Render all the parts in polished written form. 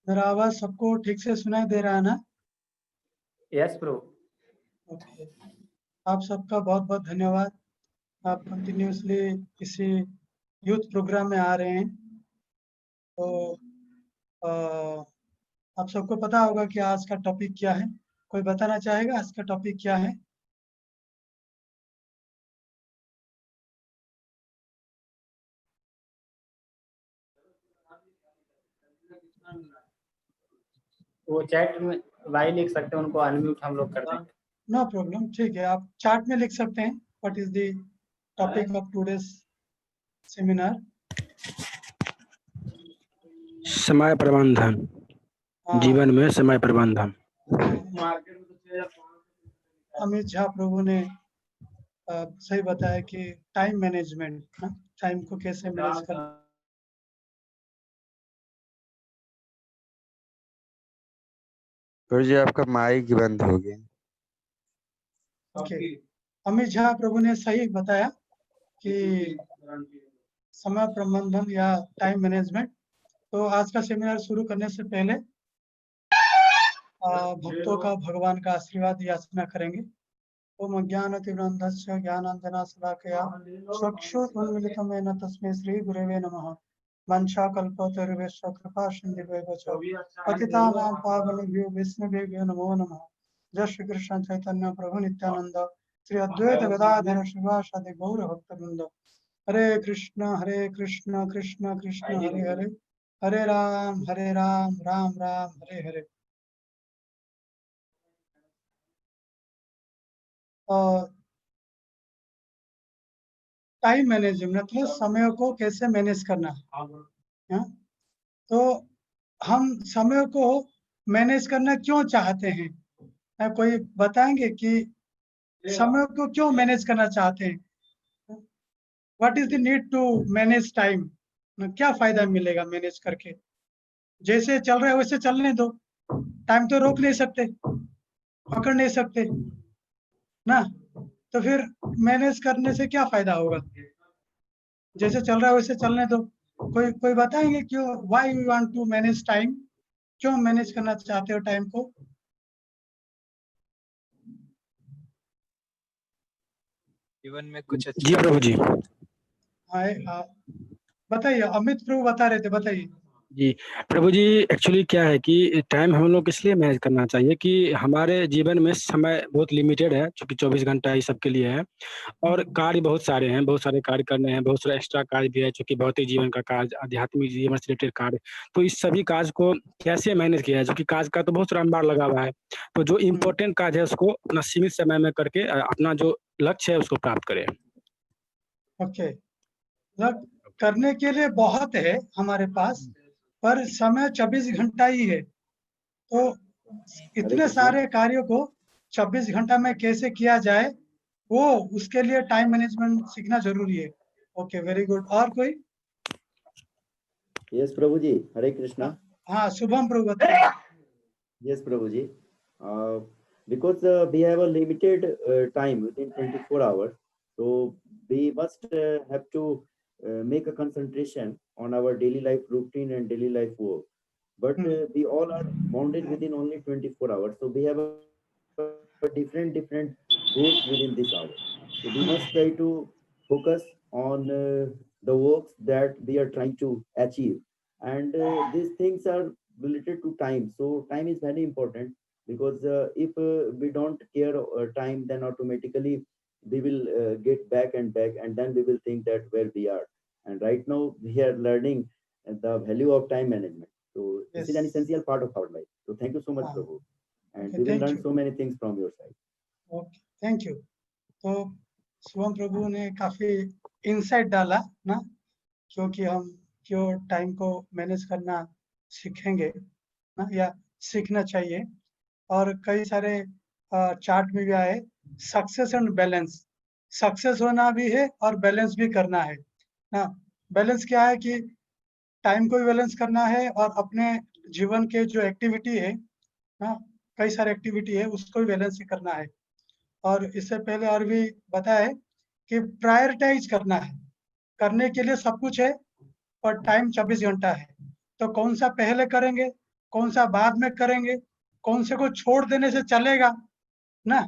मेरा आवाज सबको ठीक से सुनाई दे रहा है ना? Yes bro. ओके। आप सबका बहुत बहुत धन्यवाद। आप कंटिन्यूसली इसी यूथ प्रोग्राम में आ रहे हैं। तो अ, आप सबको पता होगा कि आज का टॉपिक क्या है। कोई बताना चाहेगा आज का टॉपिक क्या है? वो चैट में वाई लिख सकते हैं, उनको अनम्यूट हम लोग कर देंगे। नो प्रॉब्लम, ठीक है, आप चार्ट में लिख सकते हैं। What is the topic of today's seminar? समय प्रबंधन, जीवन में समय प्रबंधन। अमित झा प्रभु ने सही बताया कि टाइम मैनेजमेंट, टाइम को कैसे मैनेज करना। गुरु जी आपका माइक बंद हो गया। ओके, अमित झा प्रभु ने सही बताया कि समय प्रबंधन या टाइम मैनेजमेंट। तो आज का सेमिनार शुरू करने से पहले भक्तों का भगवान का आशीर्वाद याचना करेंगे। ओम अज्ञानतिमिरान्धस्य ज्ञानाञ्जनशलाकया चक्षुरुन्मीलितं येन तस्मै श्री गुरवे नमः। वंशाकल्पतरुभ्यश्च कृपा सिन्धुभ्यः च पतितानां पावनेभ्यो वैष्णवेभ्यो नमो नमः। जय श्री कृष्ण चैतन्य प्रभु नित्यानंद श्री अद्वैत गदाधर शिवासादि गौर भक्तवृंद। हरे कृष्ण कृष्ण कृष्ण हरे हरे, हरे राम राम राम हरे हरे। टाइम मैनेजमेंट मतलब समय को कैसे मैनेज करना है। तो हम समय को मैनेज करना क्यों चाहते हैं? कोई बताएंगे कि समय को क्यों मैनेज करना चाहते हैं? What is the need to manage time? क्या फायदा मिलेगा मैनेज करके? जैसे चल रहा है वैसे चलने दो, टाइम तो रोक नहीं सकते, पकड़ नहीं सकते ना। तो फिर मैनेज करने से क्या फायदा होगा? जैसे चल रहा है वैसे चलने दो। कोई कोई बताएंगे क्यों, why you want to manage time? क्यों मैनेज करना चाहते हो टाइम को? जीवन में कुछ अच्छा। जी प्रभु जी। बताइए, अमित प्रभु बता रहे थे, बताइए। जी प्रभु जी, एक्चुअली क्या है कि टाइम हम लोग इसलिए मैनेज करना चाहिए कि हमारे जीवन में समय बहुत लिमिटेड है, क्योंकि 24 घंटा ही सबके लिए है और कार्य बहुत सारे हैं, बहुत सारे कार्य करने हैं, बहुत सारा एक्स्ट्रा कार्य भी है, क्योंकि भौतिक जीवन का कार्य, आध्यात्मिक जीवन से रिलेटेड कार्य। तो इस सभी कार्य को कैसे मैनेज किया जाए, क्योंकि कार्य का तो बहुत सारा अंबार लगा हुआ है। तो जो इम्पोर्टेंट कार्य है उसको अपना सीमित समय में करके अपना जो लक्ष्य है उसको प्राप्त करें। ओके, मतलब करने के लिए बहुत है हमारे पास, पर समय 24 घंटा ही है। तो इतने सारे कार्यों को 24 घंटा में कैसे किया जाए, वो उसके लिए टाइम मैनेजमेंट सीखना जरूरी है। Okay, very good. और कोई? यस प्रभु जी, हरे कृष्णा। हाँ, शुभम प्रभु बताइए। Yes Prabhu ji, because we have a limited time within 24 hours, so we must have to make a concentration on our daily life routine and daily life work. But we all are bounded within only 24 hours, so we have a different goals within this hour. So we must try to focus on the works that we are trying to achieve, and these things are related to time. So time is very important, because if we don't care time, then automatically we will get back, and then we will think that where we are. And right now we are learning the value of time management. So Yes. this is an essential part of our life. So thank you so much, Prabhu. And Okay, we will thank learn you. so many things from your side. Okay, thank you. तो शुभम प्रभु ने काफी insight डाला ना, क्योंकि हम क्यों time को manage करना सीखेंगे ना, या सीखना चाहिए। और कई सारे चार्ट में भी आए, सक्सेस एंड बैलेंस। सक्सेस होना भी है और बैलेंस भी करना है ना। बैलेंस क्या है कि टाइम को भी बैलेंस करना है और अपने जीवन के जो एक्टिविटी है ना, कई सारे एक्टिविटी है, उसको भी बैलेंस ही करना है। और इससे पहले और भी बताया है कि प्रायोरिटाइज करना है। करने के लिए सब कुछ है, पर टाइम 24 घंटा है, तो कौन सा पहले करेंगे कौन सा बाद में करेंगे, कौन से को छोड़ देने से चलेगा ना।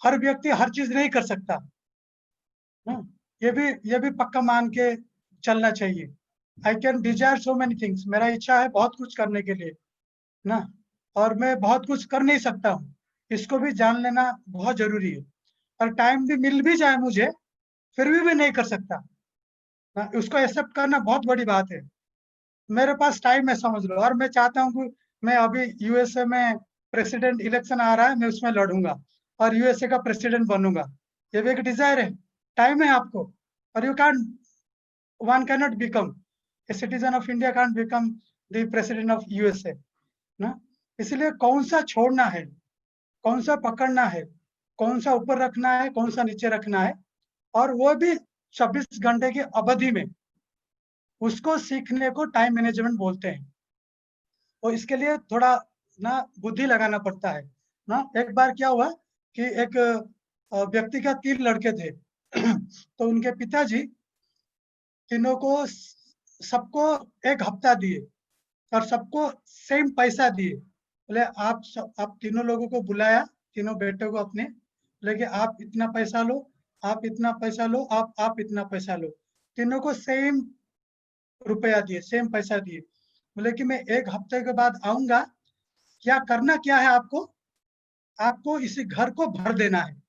हर व्यक्ति हर चीज नहीं कर सकता ना, ये भी पक्का मान के चलना चाहिए। I can Dzire so many things, मेरा इच्छा है बहुत कुछ करने के लिए ना, और मैं बहुत कुछ कर नहीं सकता हूँ, इसको भी जान लेना बहुत जरूरी है। और टाइम भी मिल भी जाए मुझे, फिर भी नहीं कर सकता ना, उसको एक्सेप्ट करना बहुत बड़ी बात है। मेरे पास टाइम है समझ लो, और मैं चाहता हूँ कि मैं अभी यूएसए में प्रेसिडेंट इलेक्शन आ रहा है, मैं उसमें लड़ूंगा और यूएसए का प्रेसिडेंट बनूंगा, ये भी एक डिजायर है। टाइम है आपको, और you can one can not become a citizen of India, can become the president of USA ना। इसलिए कौन सा छोड़ना है, कौन सा पकड़ना है, कौन सा ऊपर रखना है, कौन सा नीचे रखना है, और वो भी 24 घंटे की अवधि में, उसको सीखने को टाइम मैनेजमेंट बोलते हैं। तो इसके लिए थोड़ा ना बुद्धि लगाना पड़ता है ना। एक बार क्या हुआ कि एक व्यक्ति का 3 लड़के थे तो उनके पिताजी तीनों को सबको 1 हफ्ता दिए और सबको सेम पैसा दिए। बोले आप तीनों लोगों को बुलाया, तीनों बेटों को अपने, लेके आप इतना पैसा लो, आप इतना पैसा लो, आप इतना पैसा लो। तीनों को सेम रुपया दिए, सेम पैसा दिए। बोले कि मैं 1 हफ्ते के बाद आऊंगा, क्या करना क्या है आपको, आपको इसी घर को भर देना है,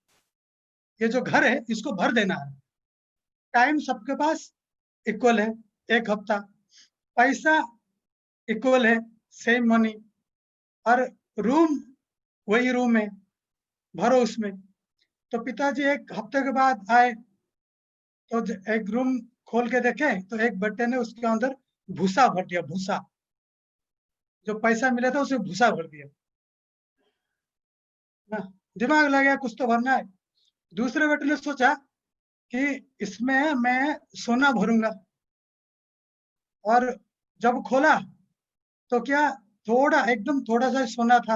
ये जो घर है इसको भर देना है। टाइम सबके पास इक्वल है, 1 हफ्ता, पैसा इक्वल है, सेम मनी, और रूम वही रूम है, भरो उसमें। तो पिताजी 1 हफ्ते के बाद आए तो एक रूम खोल के देखे तो एक बेटे ने उसके अंदर भूसा भर दिया, भूसा, जो पैसा मिला था उसे भूसा भर दिया ना। दिमाग लगा कुछ तो भरना है। दूसरे बेटे ने सोचा कि इसमें मैं सोना भरूंगा, और जब खोला तो क्या, थोड़ा एकदम थोड़ा सा सोना था,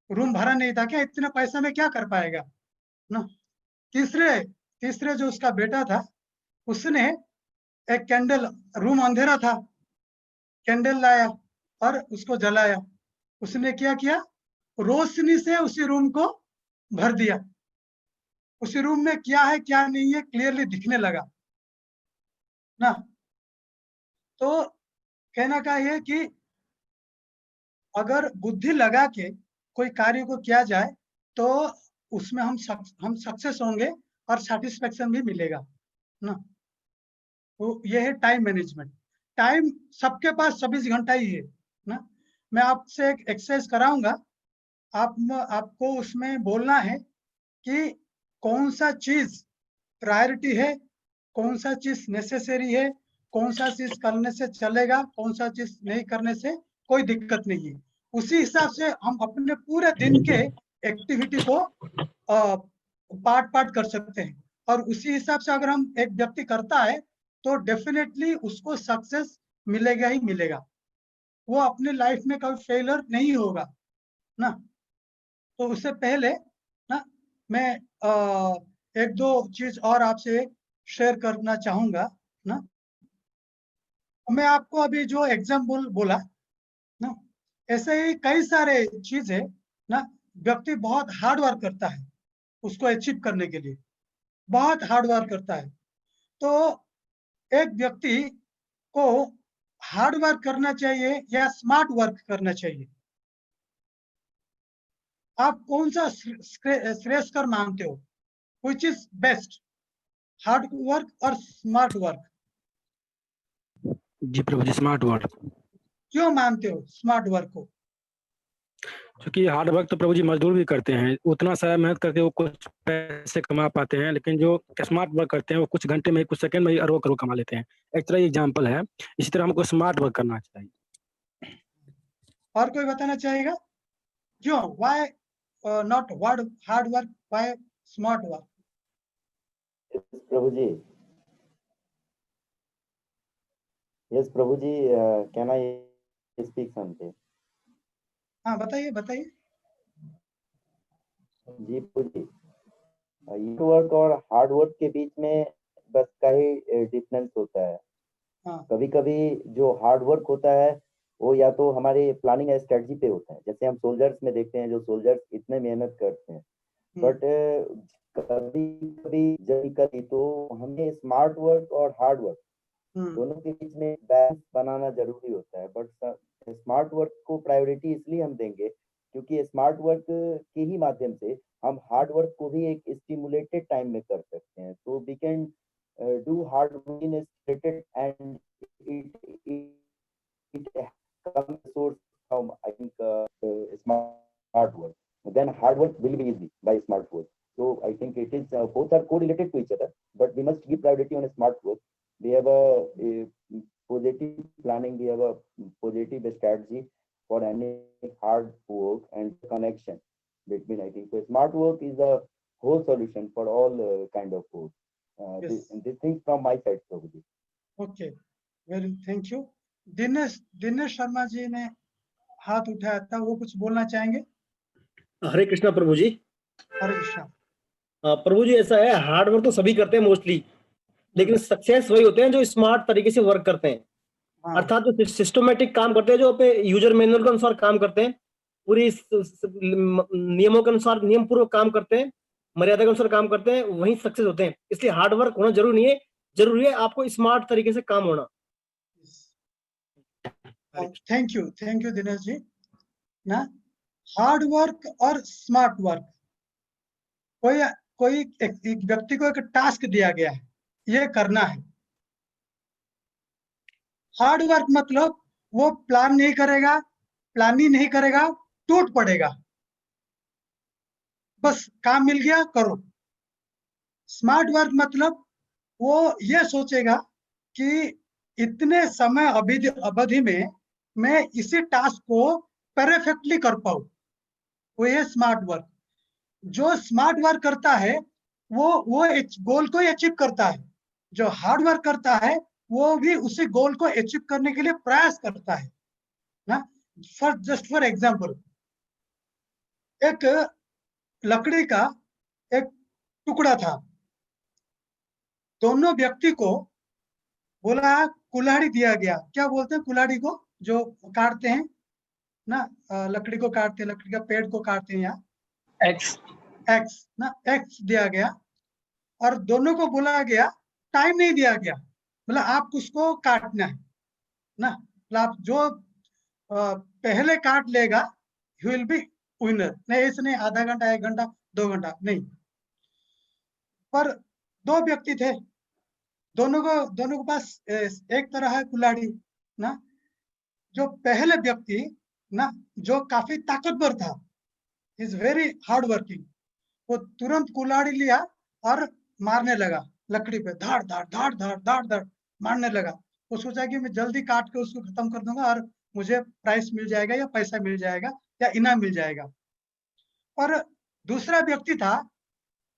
रूम भरा नहीं था, क्या इतने पैसा में क्या कर पाएगा ना। तीसरे तीसरे जो उसका बेटा था, उसने एक कैंडल, रूम अंधेरा था, कैंडल लाया और उसको जलाया। उसने क्या किया, रोशनी से उसी रूम को भर दिया। उसी रूम में क्या है क्या नहीं है क्लियरली दिखने लगा ना। तो कहना का ये कि अगर बुद्धि लगा के कोई कार्य को किया जाए तो उसमें हम सक्सेस होंगे और सेटिस्फेक्शन भी मिलेगा ना। तो ये है टाइम मैनेजमेंट। टाइम सबके पास 24 घंटा ही है ना। मैं आपसे एक एक्सरसाइज कराऊंगा, आपको उसमें बोलना है कि कौन सा चीज प्रायोरिटी है, कौन सा चीज नेसेसरी है, कौन सा चीज करने से चलेगा, कौन सा चीज नहीं करने से कोई दिक्कत नहीं है। उसी हिसाब से हम अपने पूरे दिन के एक्टिविटी को पार्ट पार्ट कर सकते हैं, और उसी हिसाब से अगर हम एक व्यक्ति करता है तो डेफिनेटली उसको सक्सेस मिलेगा ही मिलेगा, वो अपने लाइफ में कभी फेलियर नहीं होगा ना। तो उससे पहले ना मैं 1-2 चीज और आपसे शेयर करना चाहूंगा ना। मैं आपको अभी जो एग्जाम्पल बोला ना, ऐसे ही कई सारे चीज है ना। व्यक्ति बहुत हार्ड वर्क करता है उसको अचीव करने के लिए, बहुत हार्ड वर्क करता है। तो एक व्यक्ति को हार्ड वर्क करना चाहिए या स्मार्ट वर्क करना चाहिए, आप कौन सा श्रेयस्कर मानते हो, which is best, hard work और स्मार्ट वर्क? जी प्रभु जी, स्मार्ट वर्क। क्यों मानते हो स्मार्ट वर्क को? क्योंकि हार्ड वर्क तो प्रभु जी मजदूर भी करते हैं, उतना सारा मेहनत करके वो कुछ पैसे कमा पाते हैं, लेकिन जो स्मार्ट वर्क करते हैं वो कुछ घंटे में, कुछ सेकंड में ही अरबों करोड़ कमा लेते हैं। एक तरह एग्जाम्पल है। इसी तरह हमको स्मार्ट वर्क करना चाहिए। और कोई बताना चाहेगा क्यों, why not hard work, why smart work? Yes, Prabhu ji. Yes, Prabhu ji, can I speak something? हाँ बताइए बताइए। जी प्रभु जी, ईट वर्क और हार्ड वर्क के बीच में बस का ही डिफरेंस होता है। हाँ कभी कभी जो हार्ड वर्क होता है वो या तो हमारे प्लानिंग एंड स्ट्रेटजी पे होता है। जैसे हम सोल्जर्स में देखते हैं, जो सोल्जर्स इतने मेहनत करते हैं, बट कभी कभी कभी तो हमें स्मार्ट वर्क और हार्ड वर्क दोनों के बीच में बैलेंस बनाना जरूरी होता है। बट स्मार्ट वर्क को प्रायोरिटी इसलिए हम देंगे क्योंकि स्मार्ट वर्क के ही माध्यम से हम हार्ड वर्क को भी एक स्टिमुलेटेड टाइम में कर सकते हैं। तो we can do hard work in stimulated and it comes source from I think smart work. Then hard work will be easy by smart work. So I think it is both are correlated to each other, but we must give priority on smart work. We have a positive planning, we have a positive strategy for any hard work and connection between. I think so smart work is a whole solution for all kind of work. Yes. This thing from my side, Prabhuji. Okay, very thank you. Dinesh Sharma ji ने हाथ उठाया था, वो कुछ बोलना चाहेंगे? हरे कृष्णा प्रभु जी। हरे कृष्णा। प्रभु जी ऐसा है, हार्ड वर्क तो सभी करते हैं मोस्टली, लेकिन सक्सेस वही होते हैं जो स्मार्ट तरीके से वर्क करते हैं। हाँ, अर्थात जो सिस्टमेटिक काम करते हैं, जो अपने यूजर मैनुअल के अनुसार काम करते हैं, पूरी नियमों के अनुसार नियम पूर्वक काम करते हैं, मर्यादा के अनुसार काम करते हैं, वही सक्सेस होते हैं। इसलिए हार्ड वर्क होना जरूरी नहीं है, जरूरी है आपको स्मार्ट तरीके से काम होना। Thank you Dinesh ji. ना, हार्ड वर्क और स्मार्ट वर्क, कोई एक व्यक्ति को एक टास्क दिया गया है, ये करना है। हार्ड वर्क मतलब वो प्लान नहीं करेगा, प्लानिंग नहीं करेगा, टूट पड़ेगा, बस काम मिल गया करो। स्मार्ट वर्क मतलब वो ये सोचेगा कि इतने समय अवधि में मैं इसी टास्क को परफेक्टली कर पाऊं, वो ये स्मार्ट वर्क। जो स्मार्ट वर्क करता है वो गोल को अचीव करता है। जो हार्ड वर्क करता है वो भी उसी गोल को अचीव करने के लिए प्रयास करता है ना। फॉर एग्जांपल, एक लकड़ी का एक टुकड़ा था, दोनों व्यक्ति को बोला कुल्हाड़ी दिया गया। क्या बोलते हैं कुल्हाड़ी को, जो काटते हैं ना, लकड़ी को काटते हैं, लकड़ी का पेड़ को काटते हैं, यहाँ एक्स ना, एक्स दिया गया और दोनों को बोला गया, टाइम नहीं दिया गया, मतलब आप उसको काटना है ना, मतलब आप जो पहले काट लेगा ही विल बी विनर। नहीं इसने आधा घंटा, 1 घंटा, 2 घंटा नहीं, पर 2 व्यक्ति थे, दोनों के पास एक तरह है कुल्हाड़ी ना। जो पहले व्यक्ति ना, जो काफी ताकतवर था, इज वेरी हार्ड वर्किंग, वो तुरंत कुल्हाड़ी लिया और मारने लगा लकड़ी पे, धाड़ धाड़ धाड़ धाड़ धाड़ धाड़ मारने लगा। वो सोचा कि मैं जल्दी काट के उसको खत्म कर दूंगा और मुझे प्राइस मिल जाएगा या पैसा मिल जाएगा या इनाम मिल जाएगा। और दूसरा व्यक्ति था,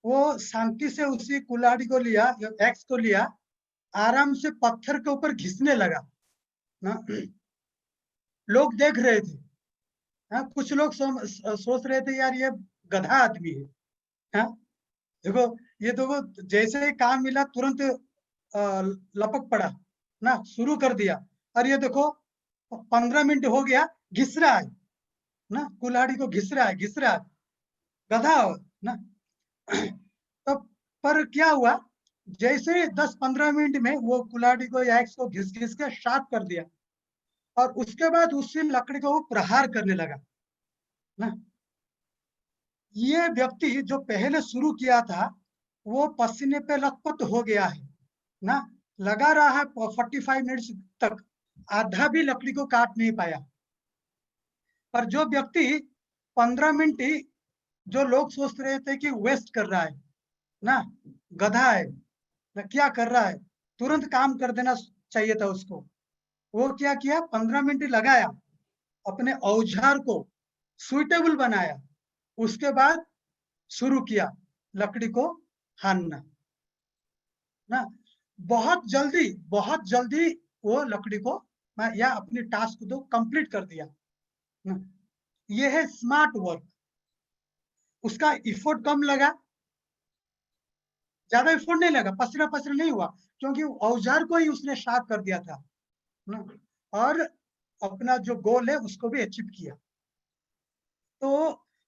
वो शांति से उसी कुल्हाड़ी को लिया, एक्स को लिया, आराम से पत्थर के ऊपर घिसने लगा ना। लोग देख रहे थे, हाँ, कुछ लोग सोच रहे थे यार ये गधा आदमी है, हाँ, देखो ये देखो, जैसे ही काम मिला तुरंत लपक पड़ा ना, शुरू कर दिया। और ये देखो 15 मिनट हो गया, घिस रहा है ना, कुल्हाड़ी को घिस रहा है, गधा ना। तो पर क्या हुआ, जैसे 10-15 मिनट में वो कुल्हाड़ी को या एक्स को घिस घिस के शार्प कर दिया और उसके बाद उसी लकड़ी को वो प्रहार करने लगा ना। ये व्यक्ति जो पहले शुरू किया था वो पसीने पे लथपथ हो गया है ना, लगा रहा है 45 मिनट्स तक, आधा भी लकड़ी को काट नहीं पाया। पर जो व्यक्ति 15 मिनट ही, जो लोग सोच रहे थे कि वेस्ट कर रहा है ना, गधा है ना, क्या कर रहा है, तुरंत काम कर देना चाहिए था उसको, वो क्या किया, 15 मिनट लगाया, अपने औजार को सुइटेबल बनाया, उसके बाद शुरू किया लकड़ी को हानना ना। बहुत जल्दी वो लकड़ी को या अपनी टास्क को कंप्लीट कर दिया ना। ये है स्मार्ट वर्क। उसका इफोर्ट कम लगा, ज्यादा इफोर्ट नहीं लगा, पसीना नहीं हुआ, क्योंकि औजार को ही उसने शार्प कर दिया था ना। और अपना जो गोल है उसको भी अचीव किया। तो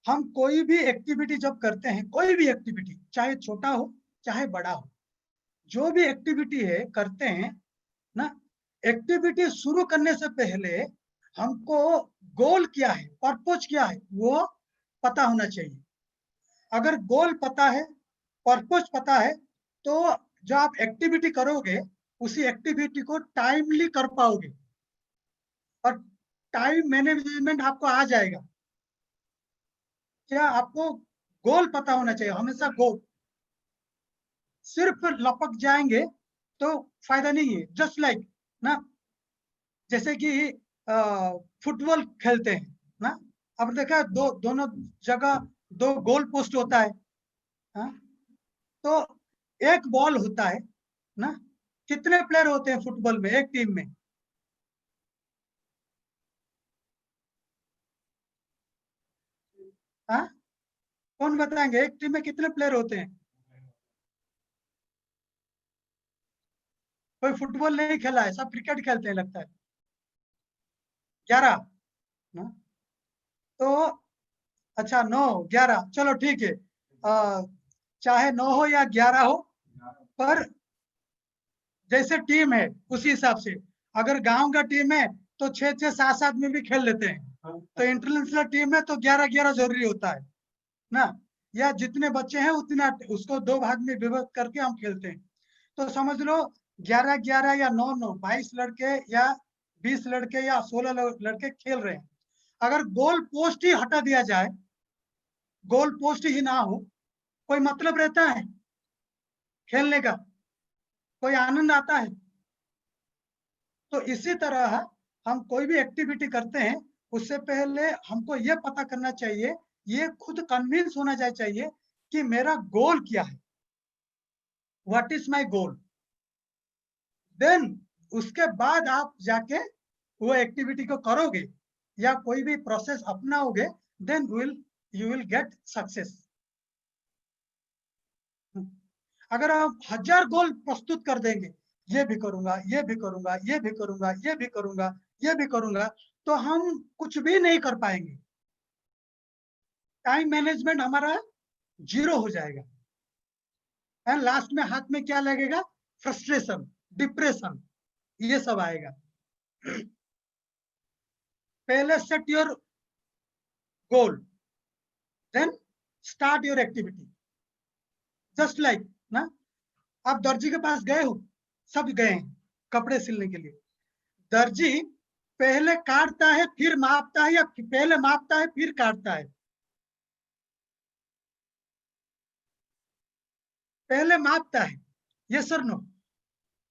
हम कोई भी एक्टिविटी जब करते हैं, कोई भी एक्टिविटी चाहे छोटा हो चाहे बड़ा हो, जो भी एक्टिविटी है करते हैं ना, एक्टिविटी शुरू करने से पहले हमको गोल क्या है, पर्पस क्या है, वो पता होना चाहिए। अगर गोल पता है, पर्पस पता है, तो जो आप एक्टिविटी करोगे उसी एक्टिविटी को टाइमली कर पाओगे और टाइम मैनेजमेंट आपको आ जाएगा। क्या आपको गोल पता होना चाहिए, हमेशा गोल। सिर्फ लपक जाएंगे तो फायदा नहीं है। जस्ट लाइक ना, जैसे कि फुटबॉल खेलते हैं ना, अब देखा दोनों जगह 2 गोल पोस्ट होता है, हाँ? तो एक बॉल होता है ना, कितने प्लेयर होते हैं फुटबॉल में एक टीम में? हाँ, कौन बताएंगे एक टीम में कितने प्लेयर होते हैं? कोई फुटबॉल नहीं खेला है, सब क्रिकेट खेलते हैं लगता है। 11 ना, तो अच्छा 9 11, चलो ठीक है, चाहे 9 हो या 11 हो, पर जैसे टीम है उसी हिसाब से। अगर गांव का टीम है तो 6-6 7-7 में भी खेल लेते हैं, तो इंटरनेशनल टीम है तो 11-11 जरूरी होता है ना, या जितने बच्चे हैं उतना उसको 2 भाग में विभक्त करके हम खेलते हैं। तो समझ लो 11-11 या 9-9 22 लड़के या 20 लड़के या 16 लड़के खेल रहे हैं। अगर गोल पोस्ट ही हटा दिया जाए, गोल पोस्ट ही ना हो, कोई मतलब रहता है खेलने का? कोई आनंद आता है? तो इसी तरह हम कोई भी एक्टिविटी करते हैं उससे पहले हमको ये पता करना चाहिए, ये खुद कन्विंस होना चाहिए कि मेरा गोल क्या है, what is my goal. Then उसके बाद आप जाके वो एक्टिविटी को करोगे या कोई भी प्रोसेस अपनाओगे, then you will get success. अगर आप 1000 गोल प्रस्तुत कर देंगे, ये भी करूंगा, ये भी करूंगा, ये भी करूंगा, ये भी करूंगा, ये भी करूंगा, तो हम कुछ भी नहीं कर पाएंगे। टाइम मैनेजमेंट हमारा 0 हो जाएगा एंड लास्ट में हाथ में क्या लगेगा? फ्रस्ट्रेशन, डिप्रेशन, ये सब आएगा। पहले set your goal, then start your activity. Just like ना, आप दर्जी के पास गए हो, सब गए हैं कपड़े सिलने के लिए। दर्जी पहले काटता है फिर मापता है या पहले मापता है फिर काटता है? पहले मापता है, यस और नो?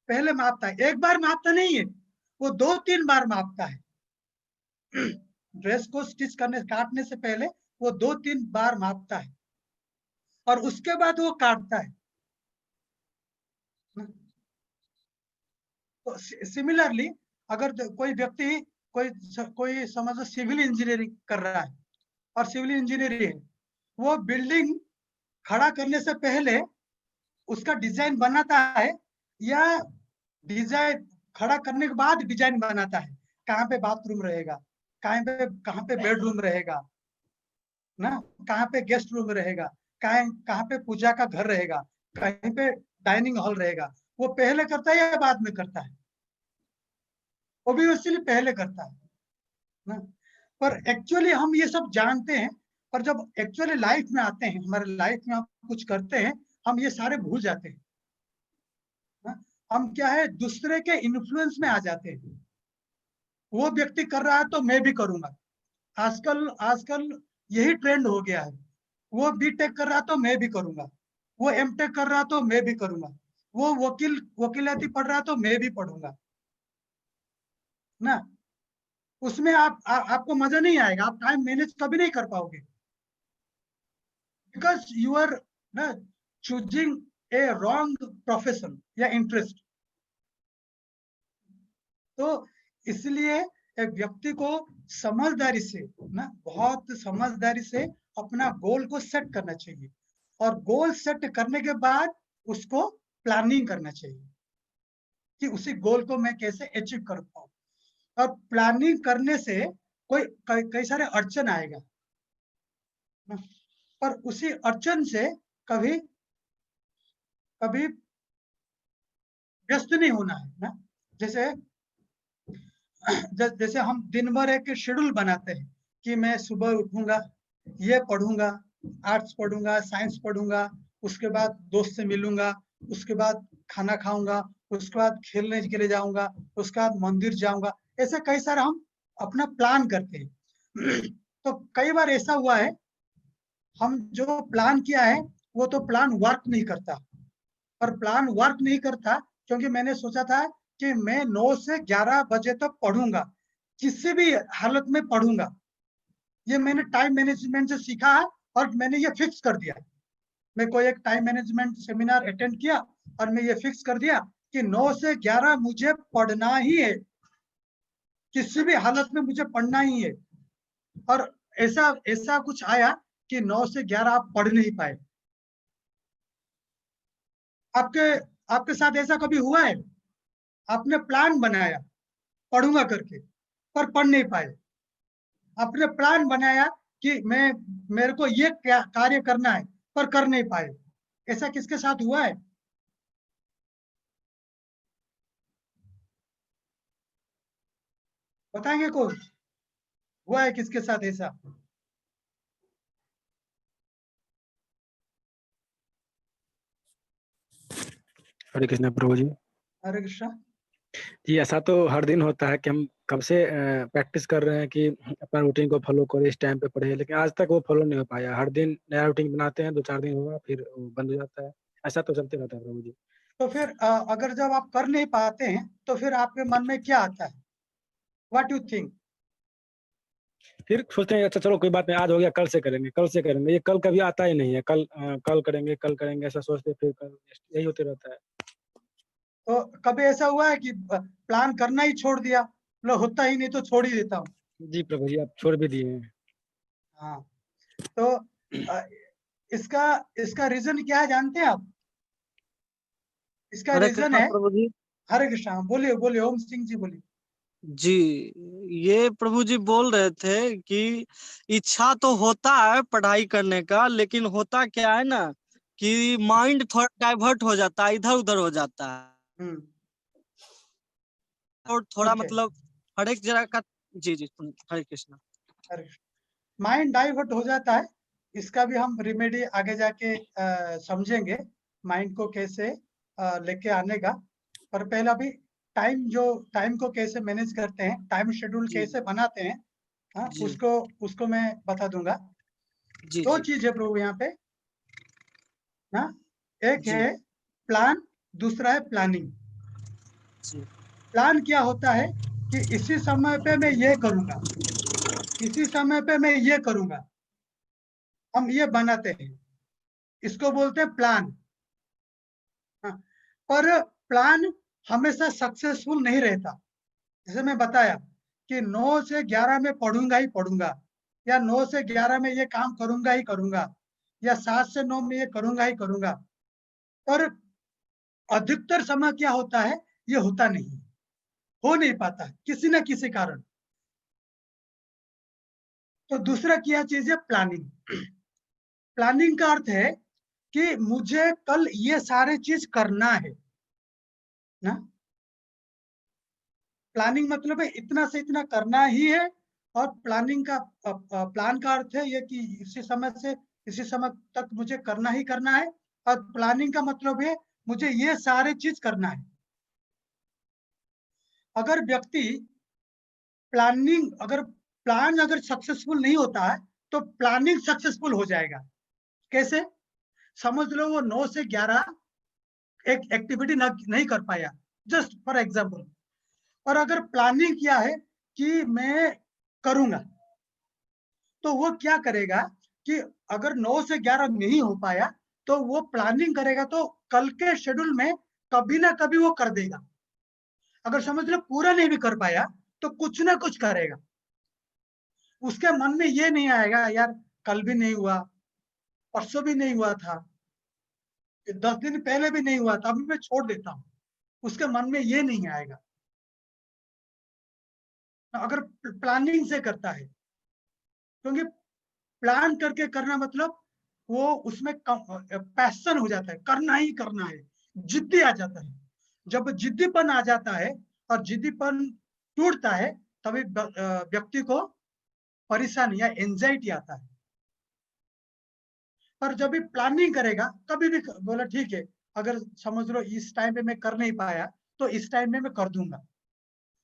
पहले मापता है, एक बार मापता नहीं है, वो 2-3 बार मापता है। ड्रेस को स्टिच करने, काटने से पहले वो 2-3 बार मापता है और उसके बाद वो काटता है। तो सिमिलरली अगर कोई व्यक्ति कोई समझ लो सिविल इंजीनियरिंग कर रहा है और सिविल इंजीनियरिंग है, वो बिल्डिंग खड़ा करने से पहले उसका डिजाइन बनाता है या डिजाइन खड़ा करने के बाद डिजाइन बनाता है? कहाँ पे बाथरूम रहेगा, कहाँ पे बेडरूम रहेगा ना, कहाँ पे गेस्ट रूम रहेगा, कहाँ पे पूजा का घर रहेगा, कहीं पे डाइनिंग हॉल रहेगा, वो पहले करता है या बाद में करता है? ऑब्वियसली पहले करता है ना। पर एक्चुअली हम ये सब जानते हैं, पर जब एक्चुअली लाइफ में आते हैं, हमारे लाइफ में हम कुछ करते हैं, हम ये सारे भूल जाते हैं ना? हम क्या है, दूसरे के इन्फ्लुएंस में आ जाते हैं। वो व्यक्ति कर रहा है तो मैं भी करूंगा। आजकल यही ट्रेंड हो गया है। वो बीटेक कर रहा तो मैं भी करूंगा, वो एमटेक कर रहा तो मैं भी करूंगा, वो वकीलाती पढ़ रहा तो मैं भी पढ़ूंगा ना। उसमें आपको मजा नहीं आएगा, आप टाइम मैनेज कभी नहीं कर पाओगे, बिकॉज यू आर ना चूजिंग ए रॉन्ग प्रोफेशन या इंटरेस्ट। तो इसलिए एक व्यक्ति को समझदारी से ना, बहुत समझदारी से अपना गोल को सेट करना चाहिए और गोल सेट करने के बाद उसको प्लानिंग करना चाहिए कि उसी गोल को मैं कैसे अचीव कर पाऊं। और प्लानिंग करने से कई सारे अड़चन आएगा ना, पर उसी अड़चन से कभी कभी व्यस्त नहीं होना है ना। जैसे जैसे हम दिन भर एक शेड्यूल बनाते हैं कि मैं सुबह उठूंगा, ये पढ़ूंगा, आर्ट्स पढ़ूंगा, साइंस पढ़ूंगा, उसके बाद दोस्त से मिलूंगा, उसके बाद खाना खाऊंगा, उसके बाद खेलने के लिए जाऊंगा, उसके बाद मंदिर जाऊंगा। ऐसे कई सारे हम अपना प्लान करते हैं। तो कई बार ऐसा हुआ है, हम जो प्लान किया है वो तो प्लान वर्क नहीं करता। पर प्लान वर्क नहीं करता क्योंकि मैंने सोचा था कि मैं 9 से 11 बजे तक पढ़ूंगा, किसी भी हालत में पढ़ूंगा। ये मैंने टाइम मैनेजमेंट से सीखा है और मैंने ये फिक्स कर दिया। मैं कोई एक टाइम मैनेजमेंट सेमिनार अटेंड किया और मैं ये फिक्स कर दिया कि 9 से 11 मुझे पढ़ना ही है, किसी भी हालत में मुझे पढ़ना ही है। और ऐसा ऐसा कुछ आया कि 9 से 11 आप पढ़ नहीं पाए। आपके आपके साथ ऐसा कभी हुआ है? आपने प्लान बनाया पढ़ूंगा करके, पर पढ़ नहीं पाए। आपने प्लान बनाया कि मेरे को ये कार्य करना है, पर कर नहीं पाए। ऐसा किसके साथ हुआ है? बताएंगे कोई? हुआ है किसके साथ ऐसा? हरे कृष्णा प्रभु जी। हरे कृष्णा। जी, ऐसा तो हर दिन होता है कि हम कब से प्रैक्टिस कर रहे हैं कि अपना रूटीन को फॉलो करें, इस टाइम पे पढ़े, लेकिन आज तक वो फॉलो नहीं हो पाया। हर दिन नया रूटीन बनाते हैं, 2-4 दिन होगा फिर वो बंद हो जाता है। ऐसा तो चलते रहता है प्रभु जी। तो फिर अगर जब आप कर नहीं पाते हैं तो फिर आपके मन में क्या आता है? What you think? फिर सोचते हैं अच्छा चलो कोई बात नहीं, आज हो गया, कल से करेंगे, कल से करेंगे। ये कल कभी आता ही नहीं है। कल करेंगे, कल करेंगे, ऐसा सोचते फिर कल, यही होते रहता है। तो कभी ऐसा हुआ है कि प्लान करना ही छोड़ दिया, मतलब होता ही नहीं तो छोड़ ही देता हूँ? जी प्रभु जी, आप छोड़ भी दिए हैं। हाँ। तो अ, इसका इसका रीजन क्या है जानते हैं आप? इसका हरे रीजन कृष्णा है, प्रभु जी। हरे कृष्णा। बोलिए बोलिए, ओम सिंह जी बोलिए। जी, ये प्रभु जी बोल रहे थे कि इच्छा तो होता है पढ़ाई करने का, लेकिन होता क्या है ना कि माइंड थोड़ा डाइवर्ट हो जाता है, इधर उधर हो जाता है हम्म। और थोड़ा ठीक है। मतलब हर एक जगह का। जी जी, हरे कृष्णा। हरे कृष्णा। माइंड डाइवर्ट हो जाता है, इसका भी हम रेमेडी आगे जाके समझेंगे, माइंड को कैसे लेके आने का। पर पहला भी टाइम को कैसे मैनेज करते हैं, टाइम शेड्यूल जी कैसे बनाते हैं, हाँ, जी उसको मैं बता दूंगा। जी दो जी चीज है प्रभु यहाँ पे ना, एक जी है प्लान, दूसरा है प्लानिंग। जी प्लान क्या होता है कि इसी समय पे मैं ये करूंगा, इसी समय पे मैं ये करूंगा, हम ये बनाते हैं, इसको बोलते हैं प्लान। हाँ, पर प्लान हमेशा सक्सेसफुल नहीं रहता। जैसे मैं बताया कि 9 से 11 में पढ़ूंगा ही पढ़ूंगा, या 9 से 11 में ये काम करूंगा ही करूंगा, या 7 से 9 में ये करूंगा ही करूंगा, पर अधिकतर समय क्या होता है, ये होता नहीं, हो नहीं पाता किसी न किसी कारण। तो दूसरा क्या चीज है, प्लानिंग। प्लानिंग का अर्थ है कि मुझे कल ये सारे चीज करना है ना। प्लानिंग मतलब है इतना से इतना करना ही है। और प्लानिंग का प्लान का अर्थ है ये कि इसी समय से इसी समय तक मुझे करना ही करना है। और प्लानिंग का मतलब है मुझे ये सारे चीज करना है। अगर व्यक्ति अगर प्लान अगर सक्सेसफुल नहीं होता है तो प्लानिंग सक्सेसफुल हो जाएगा। कैसे? समझ लो वो 9 से 11 एक एक्टिविटी नहीं कर पाया, जस्ट फॉर एग्जाम्पल। और अगर प्लानिंग किया है कि मैं करूंगा, तो वो क्या करेगा कि अगर 9 से 11 नहीं हो पाया तो वो प्लानिंग करेगा, तो कल के शेड्यूल में कभी ना कभी वो कर देगा। अगर समझ लो पूरा नहीं भी कर पाया तो कुछ ना कुछ करेगा। उसके मन में ये नहीं आएगा यार कल भी नहीं हुआ, परसों भी नहीं हुआ था, 10 दिन पहले भी नहीं हुआ था, अभी मैं छोड़ देता हूँ। उसके मन में ये नहीं आएगा। अगर प्लानिंग से करता है, क्योंकि प्लान करके करना मतलब वो उसमें पैशन हो जाता है, करना ही करना है, जिद्दी आ जाता है। जब जिद्दीपन आ जाता है और जिद्दीपन टूटता है, तभी व्यक्ति को परेशानी या एंजाइटी आता है। पर जब भी प्लानिंग करेगा, कभी भी बोला ठीक है, अगर समझ लो इस टाइम पे मैं कर नहीं पाया तो इस टाइम में मैं कर दूंगा,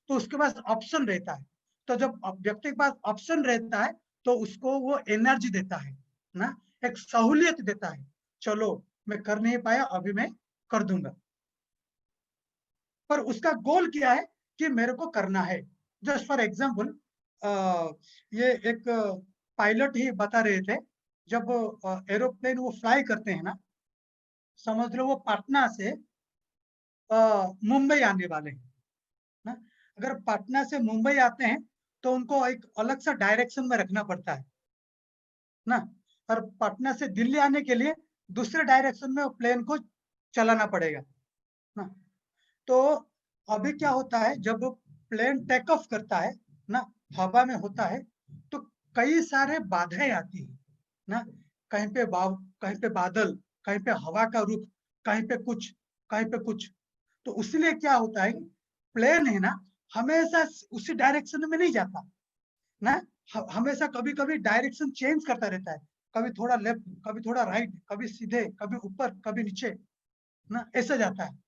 तो उसके पास ऑप्शन रहता है। तो जब व्यक्ति के पास ऑप्शन रहता है तो उसको वो एनर्जी देता है ना, एक सहूलियत देता है, चलो मैं कर नहीं पाया अभी मैं कर दूंगा। पर उसका गोल क्या है कि मेरे को करना है। जस्ट फॉर एग्जाम्पल, ये एक पायलट ही बता रहे थे, जब एरोप्लेन वो फ्लाई करते हैं ना, समझ लो वो पटना से मुंबई आने वाले हैं ना। अगर पटना से मुंबई आते हैं तो उनको एक अलग सा डायरेक्शन में रखना पड़ता है ना, और पटना से दिल्ली आने के लिए दूसरे डायरेक्शन में प्लेन को चलाना पड़ेगा ना। तो अभी क्या होता है, जब प्लेन टेक ऑफ करता है ना, हवा में होता है, तो कई सारे बाधाएं आती है ना, कहीं पे कहीं पे बादल, कहीं पे हवा का रुख, कहीं पे कुछ, कहीं पे कुछ। तो उसलिए क्या होता है, प्लेन है ना, हमेशा उसी डायरेक्शन में नहीं जाता ना, हमेशा कभी कभी डायरेक्शन चेंज करता रहता है, कभी थोड़ा लेफ्ट, कभी थोड़ा राइट, कभी सीधे, कभी ऊपर, कभी नीचे ना, ऐसा जाता है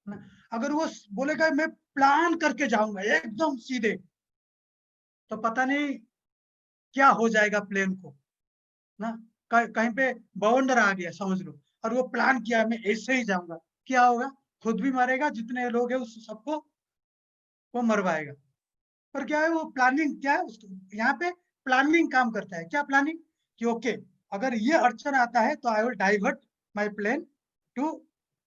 ना। अगर वो बोलेगा मैं प्लान करके जाऊंगा एकदम सीधे, तो पता नहीं क्या हो जाएगा प्लेन को ना, कहीं पे बाउंडर आ गया समझ लो, और वो प्लान किया मैं ऐसे ही जाऊंगा, क्या होगा, खुद भी मरेगा, जितने लोग हैं उस सबको वो मरवाएगा। पर क्या है, वो प्लानिंग क्या है, यहाँ पे प्लानिंग काम करता है। क्या प्लानिंग, कि ओके अगर ये अड़चन आता है तो I will divert my plane to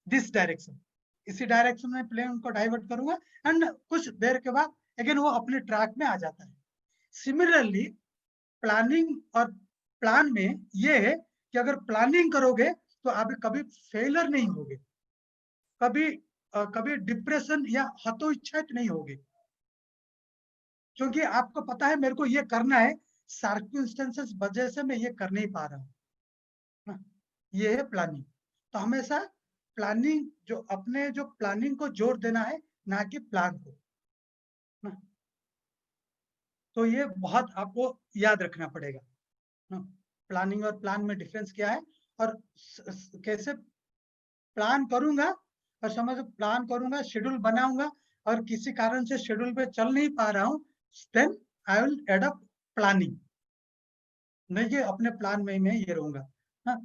this direction, इसी डायरेक्शन में प्लेन को डाइवर्ट करूंगा, एंड कुछ देर के बाद अगेन वो अपने ट्रैक में आ जाता है। सिमिलरली प्लानिंग और प्लान में ये है कि अगर प्लानिंग करोगे तो आप कभी फेलर नहीं होगे, कभी डिप्रेशन या हतोत्साहित नहीं होगे, क्योंकि आपको पता है मेरे को ये करना है, सर्कमस्टेंसेस वजह से मैं ये कर नहीं पा रहा हूँ ना, ये है प्लानिंग। तो हमेशा प्लानिंग जो प्लानिंग को जोर देना है, ना कि प्लान को ना। तो ये बहुत आपको याद रखना पड़ेगा ना, प्लानिंग और प्लान में डिफरेंस क्या है, और कैसे प्लान करूंगा, और समझ प्लान करूंगा, शेड्यूल बनाऊंगा, और किसी कारण से शेड्यूल पे चल नहीं पा रहा हूँ, then I will adopt planning, नहीं कि अपने प्लान में मैं ये रहूंगा ना।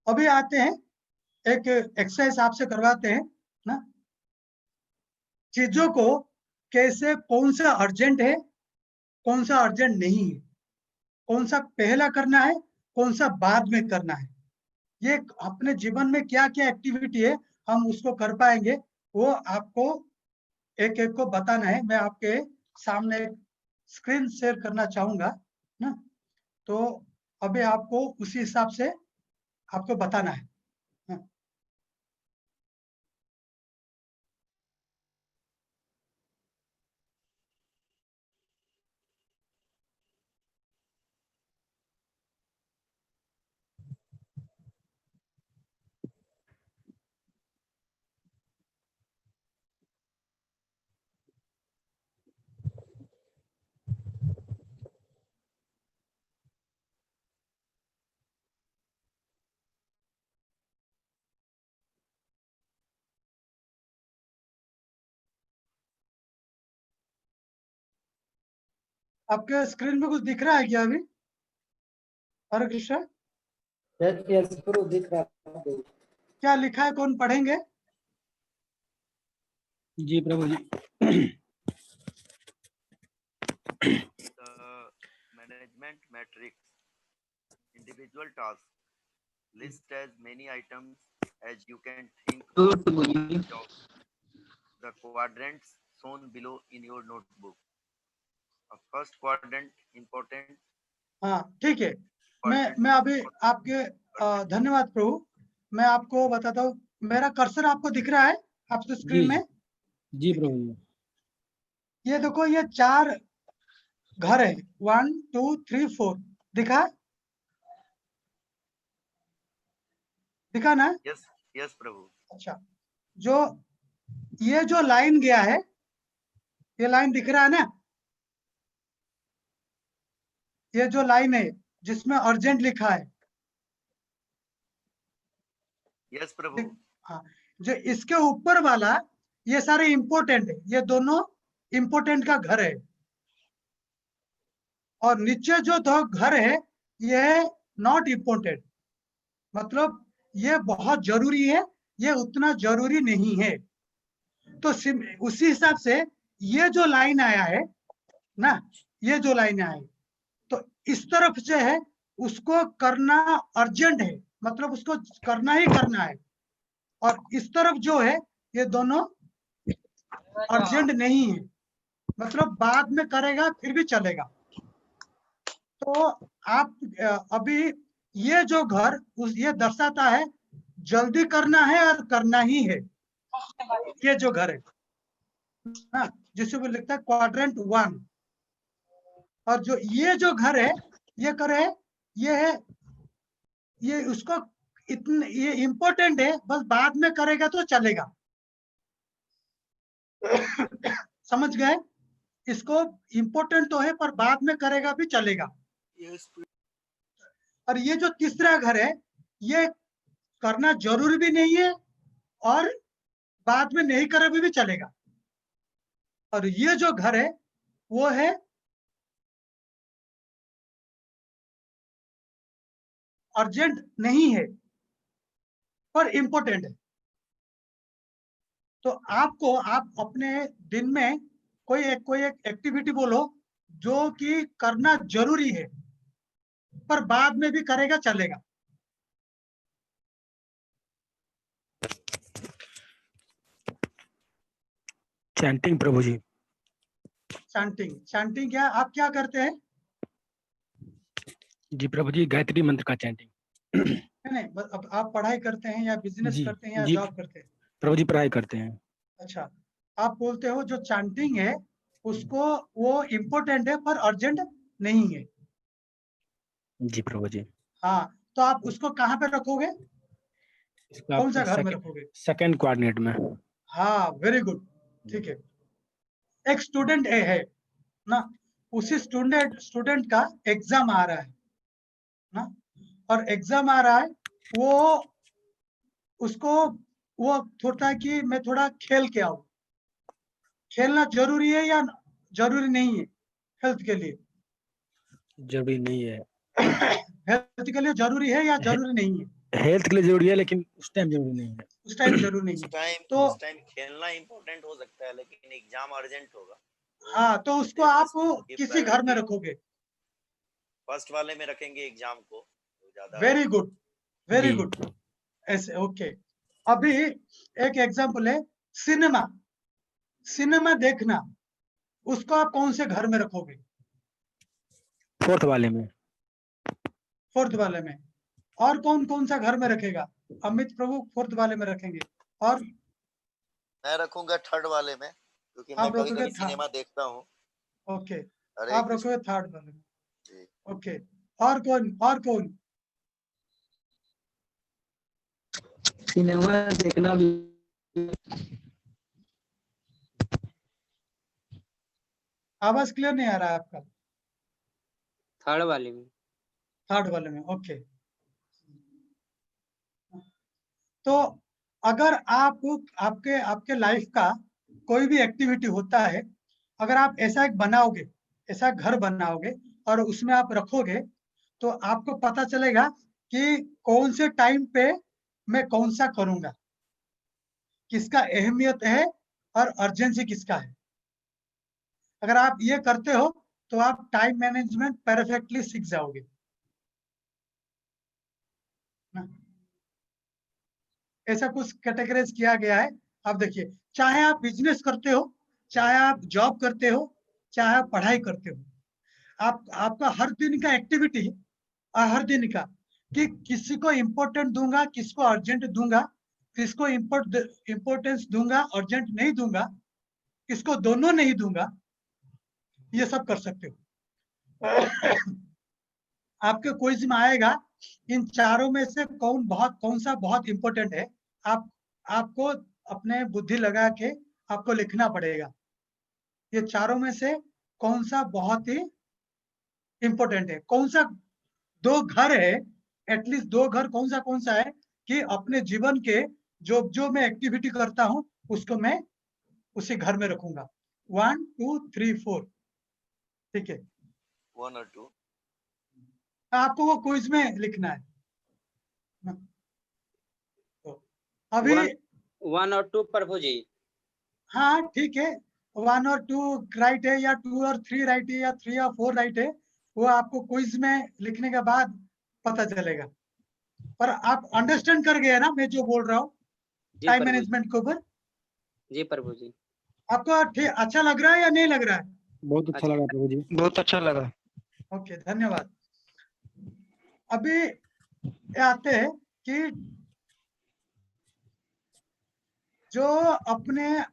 अभी आते हैं, एक एक्सरसाइज आपसे करवाते हैं ना, चीजों को कैसे, कौन सा अर्जेंट है, कौन सा अर्जेंट नहीं है, कौन सा पहला करना है, कौन सा बाद में करना है, ये अपने जीवन में क्या क्या एक्टिविटी है हम उसको कर पाएंगे, वो आपको एक एक को बताना है। मैं आपके सामने स्क्रीन शेयर करना चाहूंगा ना, तो अभी आपको उसी हिसाब से आपको बताना है ना? आपके स्क्रीन में कुछ दिख रहा है क्या अभी, हरे कृष्ण? यस गुरु, दिख रहा है। क्या लिखा है, कौन पढ़ेंगे? जी प्रभु जी। Management matrix, individual tasks, list as many items as you can think of. The quadrants shown below in your notebook. First quadrant important. हाँ ठीक है, मैं अभी आपके धन्यवाद प्रभु, मैं आपको बताता हूँ, मेरा कर्सर आपको दिख रहा है आपके जी स्क्रीन में? जी प्रभु जी। ये देखो, ये 4 घर है, 1 2 3 4, दिखा दिखा ना? यस यस प्रभु। अच्छा, जो ये जो लाइन गया है, ये लाइन दिख रहा है ना? ये जो लाइन है जिसमें अर्जेंट लिखा है, यस प्रभु। हाँ, जो इसके ऊपर वाला ये सारे इंपॉर्टेंट है, ये दोनों इंपॉर्टेंट का घर है। और नीचे जो 2 घर है ये नॉट इम्पोर्टेंट, मतलब ये बहुत जरूरी है, ये उतना जरूरी नहीं है। तो उसी हिसाब से ये जो लाइन आया है ना, ये जो लाइन आया है, तो इस तरफ से है उसको करना अर्जेंट है, मतलब उसको करना ही करना है। और इस तरफ जो है ये दोनों अर्जेंट नहीं है, मतलब बाद में करेगा फिर भी चलेगा। तो आप अभी ये जो घर ये दर्शाता है जल्दी करना है और करना ही है, ये जो घर है ना, जिसे वो लिखता है क्वाड्रेंट 1। और जो ये जो घर है ये करे, ये है, ये उसको इतने ये इंपॉर्टेंट है, बस बाद में करेगा तो चलेगा। समझ गए? इसको इंपॉर्टेंट तो है पर बाद में करेगा भी चलेगा। और ये जो तीसरा घर है ये करना जरूरी भी नहीं है और बाद में नहीं करे भी चलेगा। और ये जो घर है वो है अर्जेंट नहीं है पर इंपॉर्टेंट है। तो आपको आप अपने दिन में कोई एक एक्टिविटी बोलो जो कि करना जरूरी है पर बाद में भी करेगा चलेगा। चैंटिंग प्रभु जी। चैंटिंग क्या आप क्या करते हैं? जी प्रभु जी, गायत्री मंत्र का चैंटिंग। नहीं, अब आप पढ़ाई करते हैं या बिजनेस जी, करते हैं या जी। जॉब करते हैं? प्रभु जी पढ़ाई करते हैं। अच्छा, आप बोलते हो जो चैंटिंग है उसको वो इम्पोर्टेंट है पर अर्जेंट नहीं है। जी प्रभु जी। हाँ, तो आप उसको कहाँ पे रखोगे? इसका कौन सा घर में रखोगे? सेकंड कोऑर्डिनेट में। हाँ, वेरी गुड, ठीक है। एक स्टूडेंट है ना, उसी स्टूडेंट का एग्जाम आ रहा है ना, और एग्जाम आ रहा है, वो उसको वो सोचता है कि मैं थोड़ा खेल के आऊं। खेलना जरूरी है या जरूरी नहीं है हेल्थ के लिए? जरूरी नहीं है। हेल्थ के लिए जरूरी है या जरूरी नहीं है? हेल्थ के लिए जरूरी है लेकिन उस टाइम जरूरी नहीं है। उस टाइम जरूरी नहीं है। तो उस टाइम खेलना इम्पोर्टेंट हो सकता है लेकिन एग्जाम अर्जेंट होगा। हाँ, तो उसको आप किसी घर में रखोगे? फर्स्ट वाले में रखेंगे एग्जाम को, तो ज्यादा। वेरी गुड, वेरी जी। गुड, ऐसे ओके। अभी एक एग्जांपल है, सिनेमा सिनेमा देखना, उसको आप कौन से घर में रखोगे? फोर्थ वाले में। फोर्थ वाले में। और कौन कौन सा घर में रखेगा? अमित प्रभु फोर्थ वाले में रखेंगे। और मैं रखूंगा थर्ड वाले में क्योंकि मैं आप कभी रखोगे कभी थर्ड? सिनेमा देखता हूँ। ओके, हरे आप कृष्ण। रखोगे थर्ड वाले में। जी। ओके, और कौन? सिनेमा देखना भी। आवाज क्लियर नहीं आ रहा है आपका। थर्ड वाले में। थर्ड वाले में, ओके। तो अगर आप आपके आपके लाइफ का कोई भी एक्टिविटी होता है, अगर आप ऐसा एक बनाओगे, ऐसा घर बनाओगे और उसमें आप रखोगे, तो आपको पता चलेगा कि कौन से टाइम पे मैं कौन सा करूंगा, किसका अहमियत है और अर्जेंसी किसका है। अगर आप ये करते हो तो आप टाइम मैनेजमेंट परफेक्टली सीख जाओगे ना। ऐसा कुछ कैटेगराइज किया गया है। आप देखिए, चाहे आप बिजनेस करते हो, चाहे आप जॉब करते हो, चाहे आप पढ़ाई करते हो, आपका हर दिन का एक्टिविटी, हर दिन का, कि किसी को इम्पोर्टेंट दूंगा, किसको अर्जेंट दूंगा, किसको इम्पोर्टेंस दूंगा, अर्जेंट नहीं दूंगा, किसको दोनों नहीं दूंगा, ये सब कर सकते हो। आपके क्विज में आएगा इन चारों में से कौन सा बहुत इंपॉर्टेंट है। आपको अपने बुद्धि लगा के आपको लिखना पड़ेगा ये चारों में से कौन सा बहुत ही इंपॉर्टेंट है। कौन सा 2 घर है, एटलीस्ट 2 घर कौन सा है कि अपने जीवन के जो मैं एक्टिविटी करता हूं उसको मैं उसी घर में रखूंगा। 1 2 3 4 ठीक है। 1 और 2 आपको वो क्विज में लिखना है। तो अभी 1 और 2 प्रभु जी। हाँ ठीक है, 1 और 2 राइट है या 2 और 3 राइट है या 3 और 4 राइट है, वो आपको क्विज में लिखने के बाद पता चलेगा। पर आप अंडरस्टैंड कर गए ना मैं जो बोल रहा हूँ जी टाइम प्रभु जी। मैनेजमेंट के ऊपर? जी प्रभु जी। आपको अच्छा लग रहा है या नहीं लग रहा है? बहुत अच्छा लगा प्रभु जी। बहुत अच्छा लगा। ओके धन्यवाद। अभी आते हैं कि जो अपने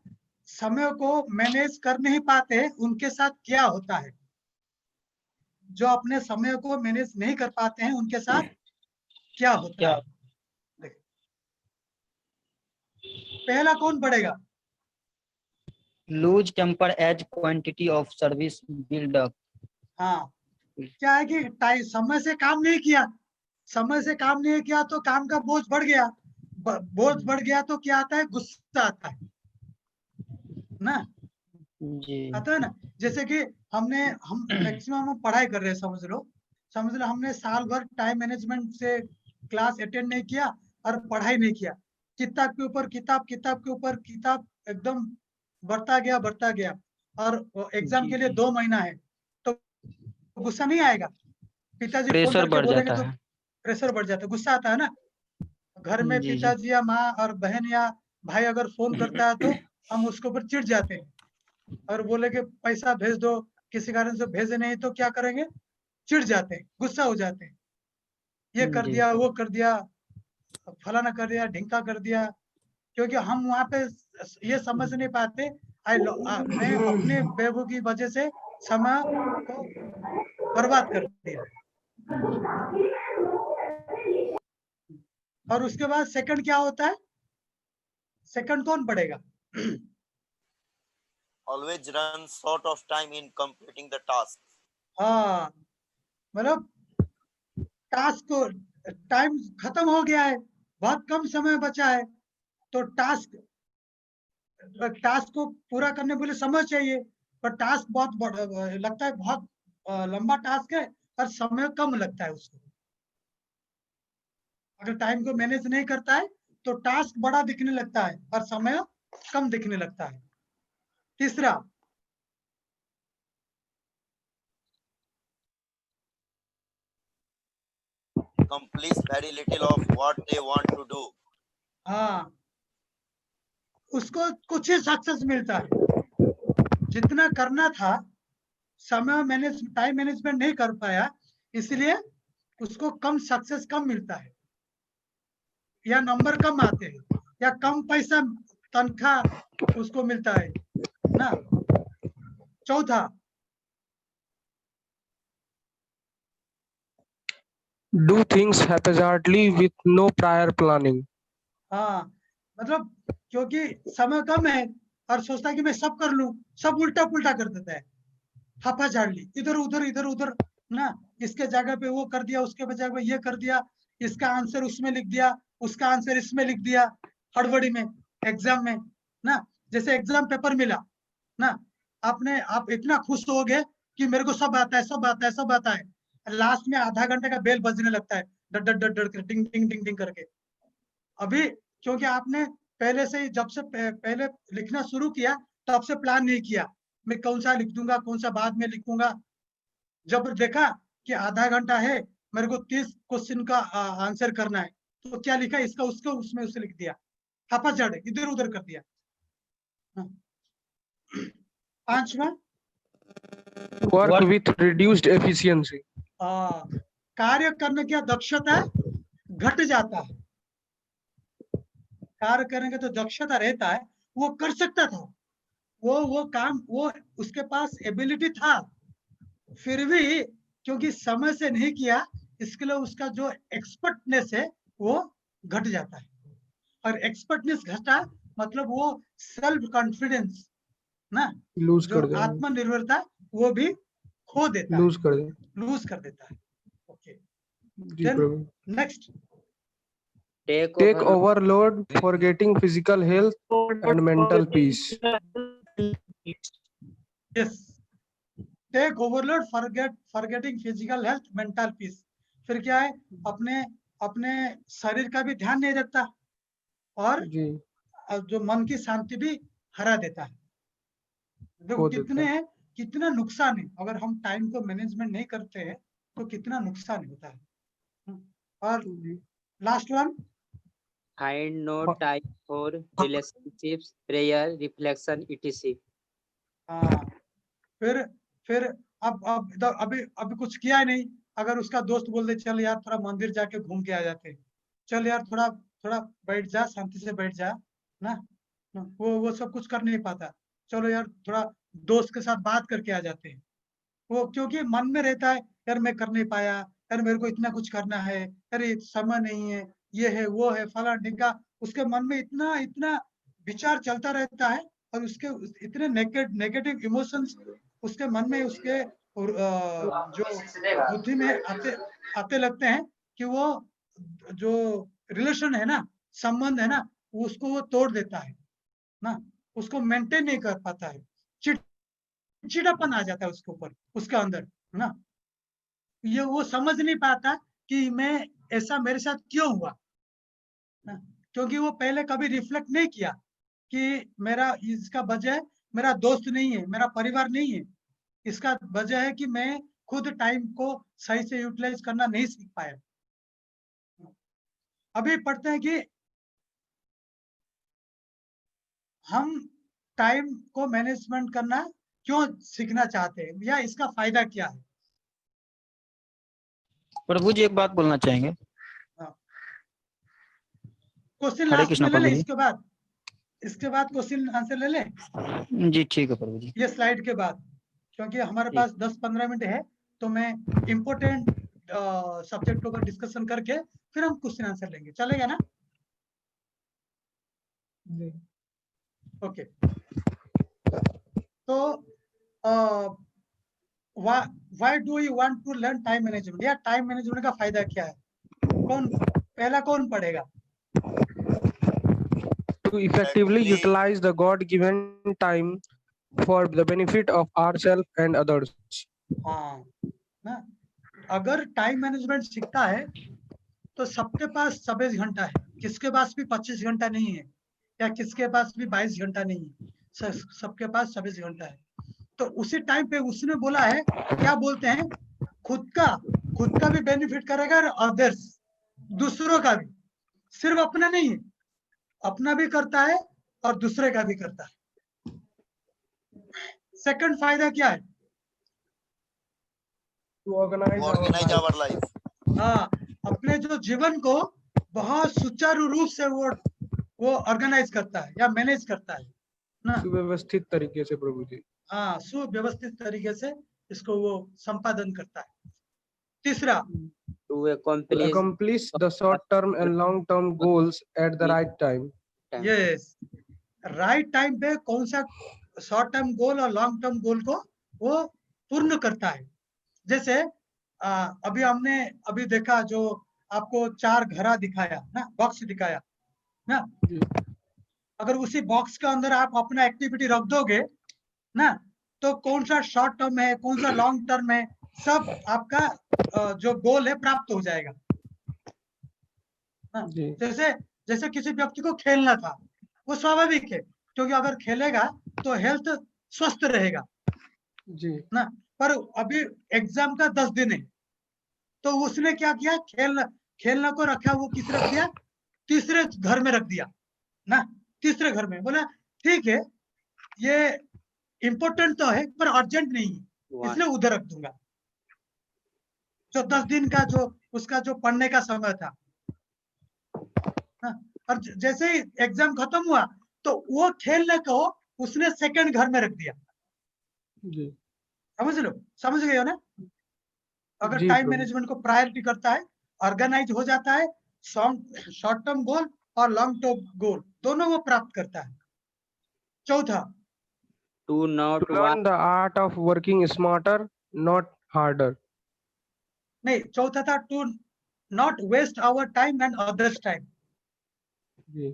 समय को मैनेज कर नहीं पाते उनके साथ क्या होता है। जो अपने समय को मैनेज नहीं कर पाते हैं उनके साथ क्या होता है। देखिए पहला कौन पढ़ेगा? Lose temper as quantity of service build up. हाँ क्या है कि समय से काम नहीं किया, समय से काम नहीं किया तो काम का बोझ बढ़ गया, बोझ बढ़ गया तो क्या आता है, गुस्सा आता है ना, जी आता है ना। जैसे कि हम मैक्सिमम हम पढ़ाई कर रहे हैं, समझ लो हमने साल भर टाइम मैनेजमेंट से क्लास अटेंड नहीं किया और पढ़ाई नहीं किया, किताब के ऊपर किताब एकदम बढ़ता गया और एग्जाम के लिए 2 महीना है तो गुस्सा नहीं आएगा? पिताजी फोन प्रेशर करके बढ़ बोलेंगे जाता तो है। प्रेशर बढ़ जाता है, गुस्सा आता है ना। घर में जी पिताजी या माँ और बहन या भाई अगर फोन करता है तो हम उसके ऊपर चिढ़ जाते हैं और बोले कि पैसा भेज दो, किसी कारण से भेजे नहीं तो क्या करेंगे, चिढ़ जाते हैं, गुस्सा हो जाते हैं, ये कर जी दिया वो कर दिया, फलाना कर दिया ढिंका कर दिया, क्योंकि हम वहां पे ये समझ नहीं पाते मैं अपने बेवकूफी की वजह से समय को बर्बाद कर दिया। और उसके बाद सेकंड क्या होता है, सेकंड कौन पढ़ेगा? always run short of time in completing the task. हाँ मतलब टास्क को टाइम खत्म हो गया है, बहुत कम समय बचा है तो टास्क को पूरा करने के लिए समय चाहिए, पर टास्क बहुत लगता है, बहुत लंबा टास्क है और समय कम लगता है उसको। अगर टाइम को मैनेज नहीं करता है तो टास्क बड़ा दिखने लगता है और समय कम दिखने लगता है। तीसरा Completes very little of what they want to do. हाँ उसको कुछ ही सक्सेस मिलता है, जितना करना था टाइम मैनेजमेंट नहीं कर पाया इसलिए उसको कम सक्सेस कम मिलता है या नंबर कम आते हैं या कम पैसा तनख्वाह उसको मिलता है ना। चौथा Do things haphazardly with no prior planning. हाँ मतलब क्योंकि समय कम है और सोचता है कि मैं सब कर लूं, सब उल्टा पुल्टा कर देता है, हाफाजार्डली इधर उधर ना, इसके जगह पे वो कर दिया, उसके जगह पे ये कर दिया, इसका आंसर उसमें लिख दिया, उसका आंसर इसमें लिख दिया, हड़बड़ी में एग्जाम में ना। जैसे एग्जाम पेपर मिला ना, आप इतना खुश हो गए कि मेरे को सब आता है, लास्ट में आधा घंटे का बेल बजने लगता है, डड डड डड डड टिंग टिंग टिंग टिंग करके। अभी क्योंकि आपने पहले से ही जब से पहले लिखना शुरू किया तब से प्लान नहीं किया, मैं कौन सा लिख दूंगा कौन सा बाद में लिखूंगा। जब देखा कि आधा घंटा है मेरे को 30 क्वेश्चन का आंसर करना है तो क्या लिखा, इसका उसको उसमें उसे लिख दिया, हाफाजार्ड इधर उधर कर दिया। पांचवा Work with reduced efficiency. कार्य करने की दक्षता घट जाता है, कार्य करने का तो दक्षता रहता है वो कर सकता था वो काम वो उसके पास एबिलिटी था, फिर भी क्योंकि समय से नहीं किया, इसके लिए उसका जो एक्सपर्टनेस है वो घट जाता है। और एक्सपर्टनेस घटा मतलब वो सेल्फ कॉन्फिडेंस ना, लूज जो कर देंगे, आत्मनिर्भरता वो भी खो देता है, लूज कर देंगे। लूज कर देता है। Okay, ji then Prabhu. Next, take overload, forgetting physical health and mental peace. Yes, take overload, forgetting physical health, mental peace. फिर क्या है, अपने अपने शरीर का भी ध्यान नहीं रखता और जी जो मन की शांति भी हरा देता है। देखो खो देता है। कितना नुकसान है अगर हम टाइम को मैनेजमेंट नहीं करते हैं, तो कितना नुकसान होता है। और last one, Find no time for relationships, prayer, reflection, etc. हाँ, फिर अभी कुछ किया ही नहीं, अगर उसका दोस्त बोल दे चल यार थोड़ा मंदिर जाके घूम के आ जाते हैं, चल यार थोड़ा थोड़ा बैठ जा, शांति से बैठ जा ना, वो सब कुछ कर नहीं पाता, चलो यार थोड़ा दोस्त के साथ बात करके आ जाते हैं, वो क्योंकि मन में रहता है यार मैं कर नहीं पाया, यार मेरे को इतना कुछ करना है, अरे समय नहीं है, ये है वो है फला ढिमका, उसके मन में इतना इतना विचार चलता रहता है, और उसके इतने नेगेटिव इमोशंस उसके मन में, उसके जो बुद्धि में आते आते लगते हैं कि वो जो रिलेशन है ना, संबंध है ना, उसको वो तोड़ देता है ना, उसको मेंटेन नहीं कर पाता है, चिड़चिड़ापन आ जाता है उसके ऊपर, उसके अंदर ना, ये वो समझ नहीं पाता कि मैं ऐसा मेरे साथ क्यों हुआ ना, क्योंकि वो पहले कभी रिफ्लेक्ट नहीं किया कि मेरा इसका वजह मेरा दोस्त नहीं है, मेरा परिवार नहीं है, इसका वजह है कि मैं खुद टाइम को सही से यूटिलाइज करना नहीं सीख पाया। अभी पढ़ते हैं कि हम टाइम को मैनेजमेंट करना क्यों सीखना चाहते हैं, या इसका फायदा क्या है। प्रभु जी एक बात बोलना चाहेंगे। क्वेश्चन हरे लास्ट कृष्णा में ले प्रभु ले, जी। इसके बाद क्वेश्चन आंसर ले ले, जी ठीक है प्रभु जी। ये स्लाइड के बाद, क्योंकि हमारे ठीक। पास 10-15 मिनट है, तो मैं इम्पोर्टेंट सब्जेक्टों पर डिस्कशन करके फिर हम क्वेश्चन आंसर लेंगे, चलेगा ना। ओके, तो why do you want to learn time management, या टाइम मैनेजमेंट का फायदा क्या है, कौन पढ़ेगा। To effectively Actually, utilize the God-given time for the benefit of ourselves and others. हाँ ना, अगर टाइम मैनेजमेंट सीखता है तो सबके पास 24 घंटा है, किसके पास भी 25 घंटा नहीं है, या किसके पास भी 22 घंटा नहीं है, सबके पास 24 घंटा है। तो उसी टाइम पे उसने बोला है, क्या बोलते हैं, खुद का भी बेनिफिट करेगा और अदर्स, दूसरों का भी, सिर्फ अपना नहीं है, अपना भी करता है और दूसरे का भी करता है। सेकंड फायदा क्या है, To organize our organize life. our life. हाँ, अपने जो जीवन को बहुत सुचारू रूप से वो ऑर्गेनाइज करता है या मैनेज करता है ना, सुव्यवस्थित तरीके से प्रभु जी। हाँ, सुव्यवस्थित तरीके से इसको वो संपादन करता है। तीसरा, To accomplish the short-term and long-term goals at the right time. Yes, right time पे कौन सा शॉर्ट टर्म गोल और लॉन्ग टर्म गोल को वो पूर्ण करता है। जैसे अभी हमने अभी देखा, जो आपको 4 घड़ा दिखाया ना, बॉक्स दिखाया ना, अगर उसी बॉक्स के अंदर आप अपना एक्टिविटी रख दोगे ना, तो कौन सा शॉर्ट टर्म है, कौन सा लॉन्ग टर्म है, सब आपका जो गोल है प्राप्त हो जाएगा ना। जैसे किसी व्यक्ति को खेलना था, वो स्वाभाविक है, क्योंकि अगर खेलेगा तो हेल्थ स्वस्थ रहेगा जी ना। पर अभी एग्जाम का 10 दिन है, तो उसने क्या किया, खेलना को रखा, वो किस रख दिया, तीसरे घर में रख दिया ना, तीसरे घर में, बोला ठीक है ये इंपॉर्टेंट तो है पर अर्जेंट नहीं है, इसलिए उधर रख दूंगा। जो 10 दिन का जो उसका जो पढ़ने का समय था ना, और जैसे ही एग्जाम खत्म हुआ तो वो खेलने को उसने सेकंड घर में रख दिया। जी समझ गए हो ना? अगर जी टाइम प्रभु। मैनेजमेंट को प्रायोरिटी करता है, ऑर्गेनाइज हो जाता है, शॉर्ट टर्म गोल और लॉन्ग टर्म गोल दोनों वो प्राप्त करता है। चौथा, To not To learn the art of working smarter, not harder. नहीं, चौथा था to not waste our time and others time. जी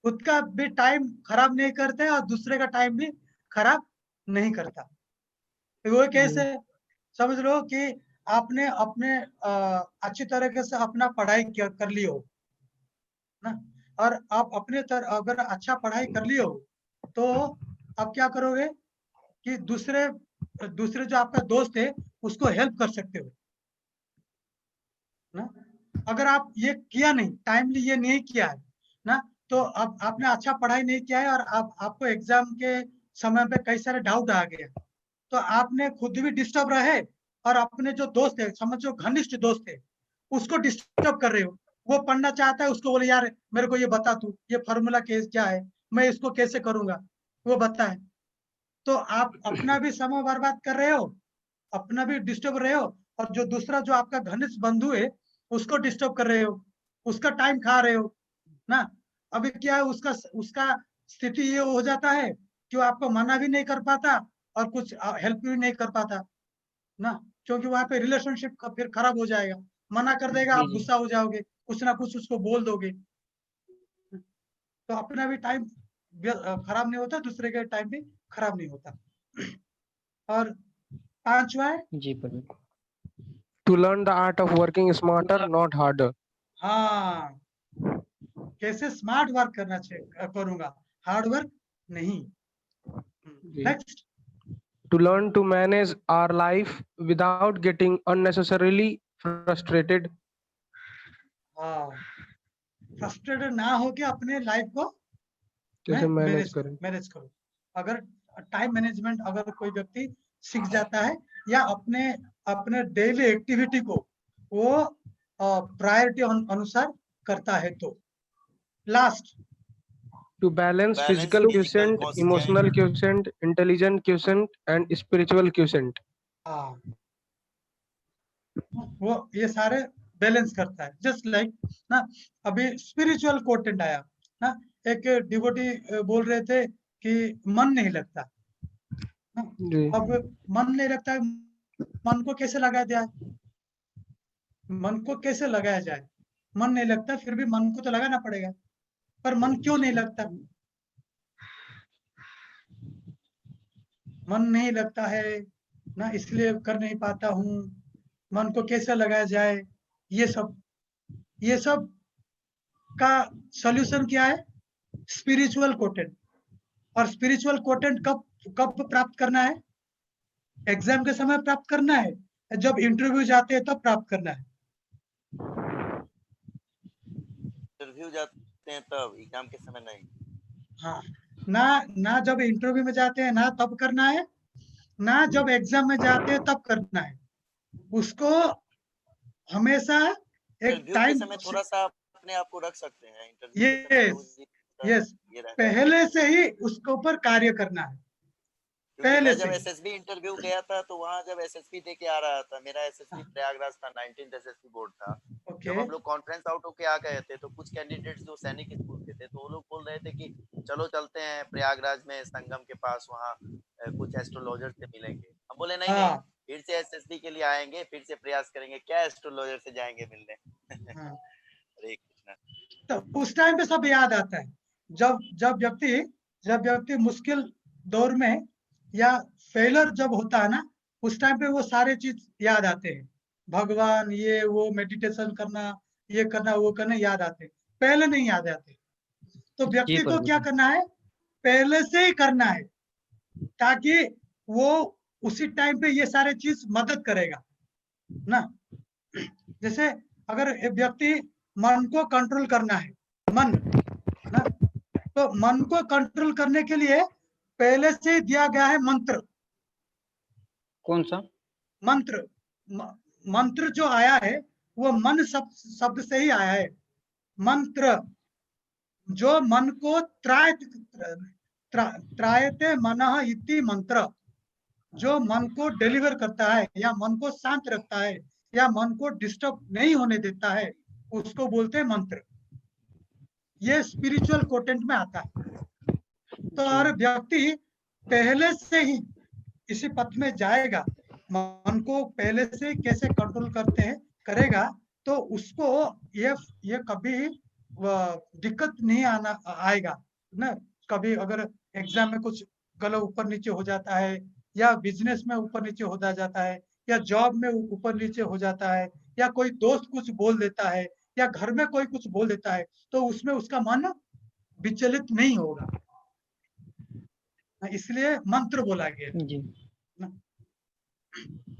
खुद का भी टाइम खराब नहीं करते और दूसरे का टाइम भी खराब नहीं करता। तो वो कैसे? समझ लो कि आपने अपने अच्छी तरीके से अपना पढ़ाई कर ली हो ना, और आप अपने अगर अच्छा पढ़ाई कर ली हो तो आप क्या करोगे कि दूसरे दूसरे जो आपका दोस्त है उसको हेल्प कर सकते हो ना। अगर आप ये किया नहीं, टाइमली ये नहीं किया है ना, तो अब आपने अच्छा पढ़ाई नहीं किया है और आपको एग्जाम के समय पे कई सारे डाउट आ गए, तो आपने खुद भी डिस्टर्ब रहे और अपने जो दोस्त है, समझो घनिष्ठ दोस्त है, उसको डिस्टर्ब कर रहे हो। वो पढ़ना चाहता है, उसको बोले यार मेरे को ये बता, तू ये फॉर्मूला क्या है, मैं इसको कैसे करूंगा, वो बताए। तो आप अपना भी समय बर्बाद कर रहे हो, अपना भी डिस्टर्ब रहे हो, और जो दूसरा जो आपका घनिष्ठ बंधु है उसको डिस्टर्ब कर रहे हो, उसका टाइम खा रहे हो ना। अभी क्या है, उसका उसका स्थिति ये हो जाता है कि वो आपको मना भी नहीं कर पाता और कुछ हेल्प भी नहीं कर पाता ना, क्योंकि वहां पे रिलेशनशिप का फिर खराब हो जाएगा। मना कर देगा, आप गुस्सा हो जाओगे, कुछ ना कुछ उसको बोल दोगे, तो अपना भी टाइम खराब नहीं होता, दूसरे का टाइम भी खराब नहीं होता। और पांचवा है, जी प्रभु। To learn the art of working smarter, not harder. हाँ, कैसे स्मार्ट वर्क करूंगा, हार्ड वर्क नहीं। जी। Next, To learn to manage our life without getting unnecessarily frustrated. हाँ, फ्रस्ट्रेटेड ना होके अपने लाइफ को कैसे मैनेज करें? मैनेज करो। अगर टाइम मैनेजमेंट अगर कोई व्यक्ति सीख जाता है या अपने अपने डेली एक्टिविटी को वो प्रायोरिटी अनुसार करता है तो। Last, To balance physical quotient, emotional quotient, intelligent quotient, and spiritual quotient. हाँ, वो ये सारे बैलेंस करता है। जस्ट लाइक ना, अभी स्पिरिचुअल कोटेंट आया ना, एक डिवोटी बोल रहे थे कि मन नहीं लगता ना। जी अब मन नहीं लगता है, मन को कैसे लगाया जाए, मन को कैसे लगाया जाए? मन नहीं लगता, फिर भी मन को तो लगाना पड़ेगा, पर मन क्यों नहीं लगता? मन नहीं लगता है ना, इसलिए कर नहीं पाता हूँ, मन को कैसे लगाया जाए? ये सब का सॉल्यूशन क्या है? Spiritual quotient. और स्पिरिचुअल कोटेंट कब कब प्राप्त करना है? एग्जाम के समय प्राप्त करना है, जब इंटरव्यू जाते हैं तब प्राप्त करना है। इंटरव्यू जाते हैं तब, एग्जाम के समय नहीं। हाँ, ना जब इंटरव्यू में जाते हैं ना तब करना है, ना जब एग्जाम में जाते हैं तब करना है। उसको हमेशा एक इंटरव्यू के टाइम, समय थोड़ा सा अपने आप को रख सकते हैं। इंटरव्यू के समय यस प्रभु जी का यस, ये रहता है। पहले से ही उसके ऊपर कार्य करना है, क्योंकि पहले मैं से जब ही। एसएसबी इंटरव्यू गया था तो वहां जब एसएसबी दे के आ रहा था, मेरा एसएसबी प्रयागराज था, 19th एसएसबी बोर्ड था। ओके, जब हम लोग कॉन्फ्रेंस आउट होके आ गए थे तो कुछ कैंडिडेट्स जो सैनिक स्कूल के थे तो वो लोग बोल रहे थे कि चलो चलते हैं प्रयागराज में संगम के पास, वहाँ कुछ एस्ट्रोलॉजर से मिलेंगे। हम बोले नहीं नहीं, हाँ फिर से एसएसबी के लिए आएंगे, फिर से प्रयास करेंगे, क्या एस्ट्रोलॉजर से जाएंगे मिलने। हाँ, हरे कृष्णा। तो उस टाइम पे सब याद आता है, जब जब व्यक्ति मुश्किल दौर में या फेलर जब होता है ना, उस टाइम पे वो सारे चीज याद आते हैं, भगवान, ये वो मेडिटेशन करना, ये करना वो करना याद आते हैं, पहले नहीं याद आते। तो जी व्यक्ति को प्रभु क्या जी। करना है, पहले से ही करना है, ताकि वो उसी टाइम पे ये सारे चीज मदद करेगा ना। जैसे अगर एक व्यक्ति मन को कंट्रोल करना है, मन ना, तो मन को कंट्रोल करने के लिए पहले से ही दिया गया है मंत्र। कौन सा? मंत्र मंत्र जो आया है वो मन शब्द से ही आया है। मंत्र जो मन को त्रायते मनः इति मंत्र, जो मन को डिलीवर करता है या मन को शांत रखता है या मन को डिस्टर्ब नहीं होने देता है, उसको बोलते हैं मंत्र। ये स्पिरिचुअल कोटेंट में आता है। तो हर व्यक्ति पहले से ही इसी पथ में जाएगा, मन को पहले से कैसे कंट्रोल करते हैं करेगा, तो उसको ये कभी दिक्कत नहीं आएगा ना। कभी अगर एग्जाम में कुछ गलत ऊपर नीचे हो जाता है, या बिजनेस में ऊपर नीचे हो जाता है, या जॉब में ऊपर नीचे हो जाता है, या कोई दोस्त कुछ बोल देता है, या घर में कोई कुछ बोल देता है, तो उसमें उसका मन विचलित नहीं होगा। इसलिए मंत्र बोला गया जी।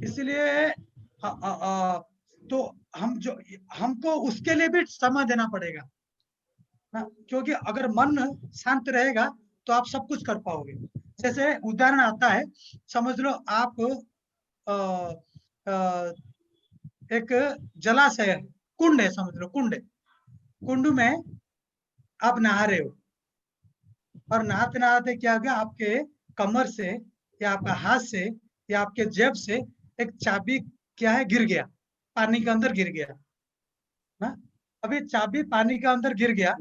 इसलिए तो हमको उसके लिए भी समय देना पड़ेगा ना, क्योंकि अगर मन शांत रहेगा तो आप सब कुछ कर पाओगे। जैसे उदाहरण आता है, समझ लो आप एक जलाशय है, कुंड है, समझ लो कुंड में आप नहा रहे हो, और नहाते नहाते क्या हो गया, आपके कमर से या आपका हाथ से या आपके जेब से एक चाबी क्या है गिर गया, पानी के अंदर गिर गया ना। अभी चाबी पानी के अंदर गिर गया,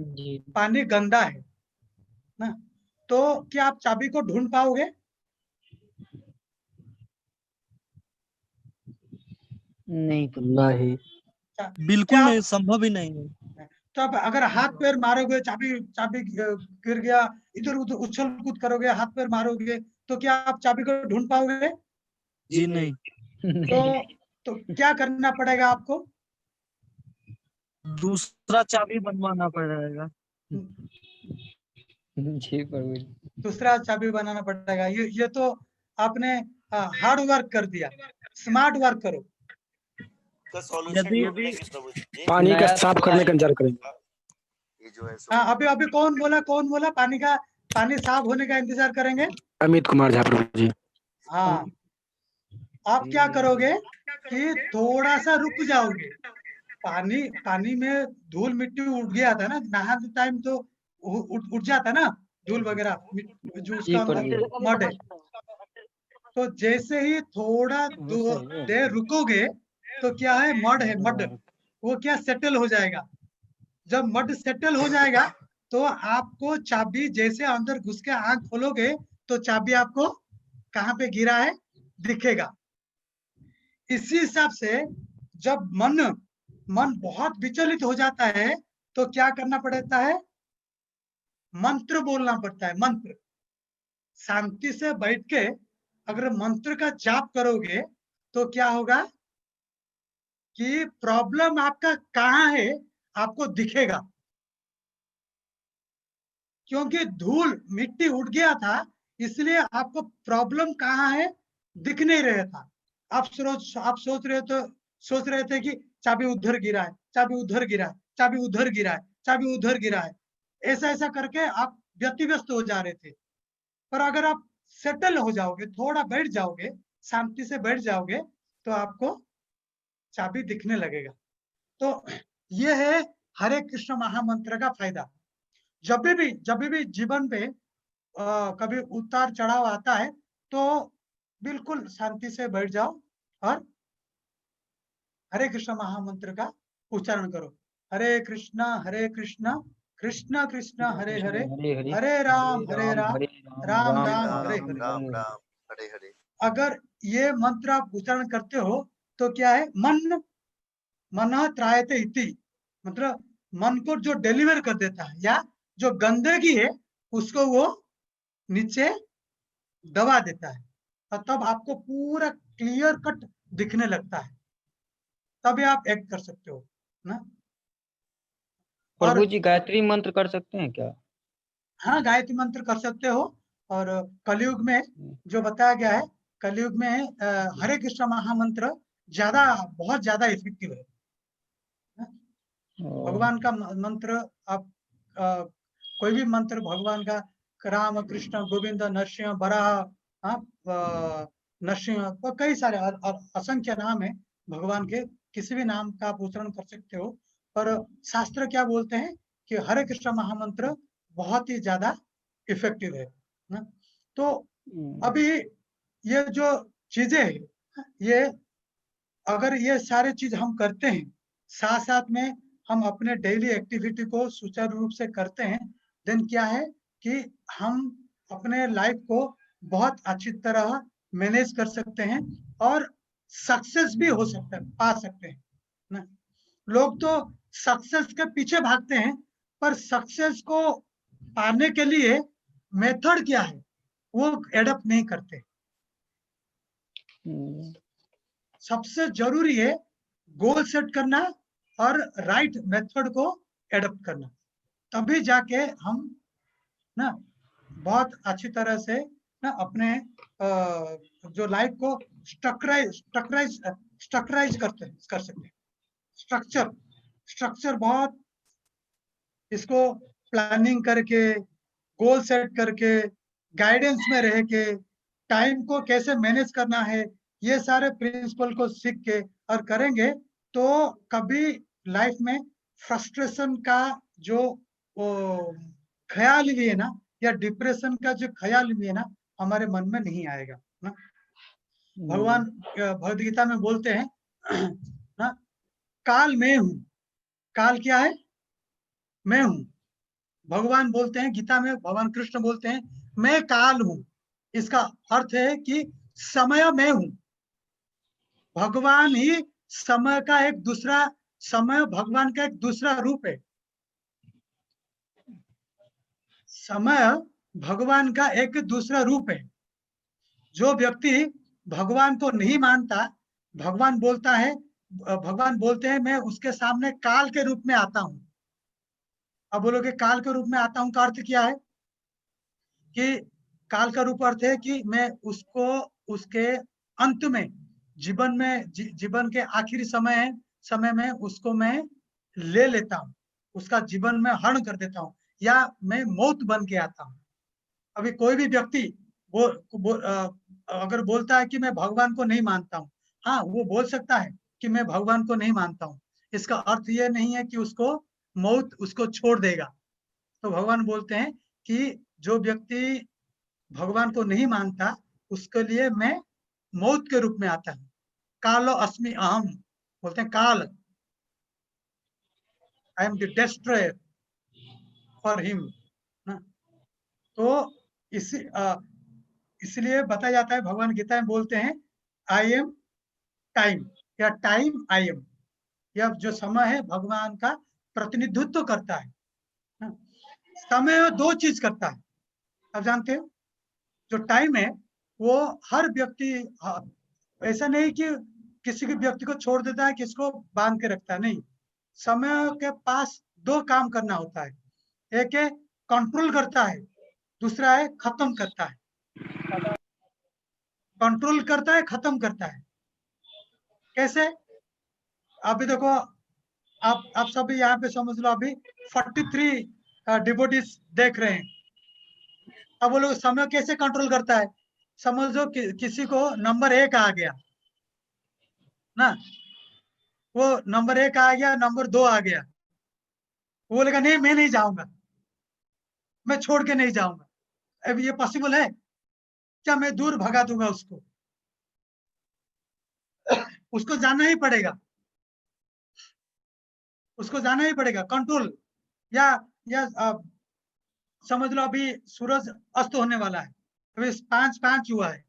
पानी गंदा है ना, तो क्या आप चाबी को ढूंढ पाओगे? नहीं, बिल्कुल नहीं, संभव ही नहीं है। तो आप अगर हाथ पैर मारोगे, चाबी गिर गया, इधर उधर उछल कूद करोगे, हाथ पैर मारोगे, तो क्या आप चाबी को ढूंढ पाओगे? जी नहीं। तो क्या करना पड़ेगा आपको? दूसरा चाबी बनवाना पड़ेगा। जी प्रभु। दूसरा चाबी बनाना पड़ेगा। ये तो आपने हार्ड वर्क कर दिया, स्मार्ट वर्क करो। यदि पानी का साफ करने का इंतजार करेंगे। ये जो है हाँ, अभी कौन बोला पानी साफ होने का इंतजार करेंगे? अमित कुमार झा प्रभु जी। हाँ, आप क्या करोगे कि थोड़ा सा रुक जाओगे। पानी में धूल मिट्टी उठ गया था ना, नहाते टाइम तो उठ जाता ना धूल वगैरह, जो उसका अंदर मड है। तो जैसे ही थोड़ा देर रुकोगे तो क्या है, मड वो क्या सेटल हो जाएगा। जब मड सेटल हो जाएगा तो आपको चाबी जैसे अंदर घुस के आंख खोलोगे तो चाबी आपको कहाँ पे गिरा है दिखेगा। इसी हिसाब से जब मन बहुत विचलित हो जाता है तो क्या करना पड़ता है, मंत्र बोलना पड़ता है। मंत्र शांति से बैठ के अगर मंत्र का जाप करोगे तो क्या होगा कि प्रॉब्लम आपका कहाँ है आपको दिखेगा, क्योंकि धूल मिट्टी उड़ गया था, इसलिए आपको प्रॉब्लम कहाँ है दिख नहीं रहा था। आप सोच रहे थे कि चाबी उधर गिरा है, चाबी उधर गिरा है, चाबी उधर गिरा है, चाबी उधर गिरा है, ऐसा करके आप व्यतिव्यस्त हो जा रहे थे। पर अगर आप सेटल हो जाओगे, थोड़ा बैठ जाओगे, शांति से बैठ जाओगे, तो आपको चाबी दिखने लगेगा। तो ये है हरे कृष्ण महामंत्र का फायदा। जब भी जीवन पे कभी उतार चढ़ाव आता है तो बिल्कुल शांति से बैठ जाओ और हरे कृष्ण महामंत्र का उच्चारण करो। हरे कृष्णा कृष्ण कृष्ण हरे हरे, हरे राम राम राम हरे हरे। अगर ये मंत्र आप उच्चारण करते हो तो क्या है, मन त्रायते इति, मतलब मन को जो डिलीवर कर देता है, या जो गंदगी है उसको वो नीचे दबा देता है, और तब आपको पूरा क्लियर कट दिखने लगता है, तभी आप एक्ट कर सकते हो ना। प्रभु जी गायत्री मंत्र कर सकते हैं क्या? हाँ, गायत्री मंत्र कर सकते हो। और कलयुग में जो बताया गया है, कलयुग में हरे कृष्ण महामंत्र बहुत ज्यादा इफेक्टिव है। भगवान का मंत्र आप कोई भी मंत्र भगवान का, राम कृष्ण गोविंद नरसिंह बराह, नरसिंह, तो कई सारे असंख्य नाम है भगवान के, किसी भी नाम का आप उच्चारण कर सकते हो। पर शास्त्र क्या बोलते हैं कि हरे कृष्ण महामंत्र बहुत ही ज्यादा इफेक्टिव है। तो अभी ये जो चीजें हैं, ये अगर ये सारे चीज हम करते हैं, साथ साथ में हम अपने डेली एक्टिविटी को सुचारू रूप से करते हैं, देन क्या है कि हम अपने लाइफ को बहुत अच्छी तरह मैनेज कर सकते हैं और सक्सेस भी हो सकता है, पा सकते हैं ना। लोग तो सक्सेस के पीछे भागते हैं, पर सक्सेस को पाने के लिए मेथड क्या है वो एडप्ट नहीं करते। सबसे जरूरी है गोल सेट करना और राइट मेथड को एडप्ट करना, तभी जाके हम ना बहुत अच्छी तरह से ना अपने जो लाइफ को स्ट्रक्चराइज कर सकते हैं। स्ट्रक्चर बहुत, इसको प्लानिंग करके, गोल सेट करके, गाइडेंस में रह के, टाइम को कैसे मैनेज करना है, ये सारे प्रिंसिपल को सीख के और करेंगे तो कभी लाइफ में फ्रस्ट्रेशन का जो ख्याल भी है ना, या डिप्रेशन का जो ख्याल भी है ना, हमारे मन में नहीं आएगा ना। भगवान भगवद गीता में बोलते हैं ना, काल मैं हूं। काल क्या है? मैं हूं। भगवान बोलते हैं गीता में, भगवान कृष्ण बोलते हैं मैं काल हूं। इसका अर्थ है कि समय मैं हूं। भगवान ही समय का एक दूसरा, समय भगवान का एक दूसरा रूप है। समय भगवान का एक दूसरा रूप है। जो व्यक्ति भगवान को नहीं मानता, भगवान बोलते हैं मैं उसके सामने काल के रूप में आता हूं। अब बोलोगे काल के रूप में आता हूं का अर्थ क्या है? कि काल का रूप अर्थ है कि मैं उसको उसके अंत में, जीवन के आखिरी समय में उसको मैं ले लेता हूं, उसका जीवन में हरण कर देता हूं, या मैं मौत बन के आता हूं। अभी कोई भी व्यक्ति अगर बोलता है कि मैं भगवान को नहीं मानता हूं, हाँ वो बोल सकता है कि मैं भगवान को नहीं मानता हूं, इसका अर्थ ये नहीं है कि उसको मौत उसको छोड़ देगा। तो भगवान बोलते हैं कि जो व्यक्ति भगवान को नहीं मानता उसके लिए मैं मौत के रूप में आता हूं। कालो अस्मि अहम, बोलते हैं काल, I am the destroyer for him ना। तो इसलिए बताया जाता है, भगवान गीता में बोलते हैं आई एम टाइम, या टाइम आई एम। यह जो समय है भगवान का प्रतिनिधित्व करता है। समय दो चीज करता है, आप जानते हो। जो टाइम है वो हर व्यक्ति, ऐसा नहीं कि किसी भी व्यक्ति को छोड़ देता है, किसको बांध के रखता है, नहीं। समय के पास दो काम करना होता है, एक है कंट्रोल करता है, दूसरा है खत्म करता है। कंट्रोल करता है, खत्म करता है। कैसे? अभी देखो, आप सभी यहाँ पे समझ लो, अभी 43 डिवोटीज देख रहे हैं। अब वो लोग समय कैसे कंट्रोल करता है? समझ लो किसी को नंबर 1 आ गया ना, वो नंबर 1 आ गया, नंबर 2 आ गया, वो बोलेगा नहीं मैं नहीं जाऊंगा, मैं छोड़ के नहीं जाऊंगा। अब ये पॉसिबल है क्या? मैं दूर भगा दूंगा उसको। उसको जाना ही पड़ेगा, उसको जाना ही पड़ेगा। कंट्रोल, या समझ लो अभी सूरज अस्त होने वाला है, अभी 5:05 हुआ है,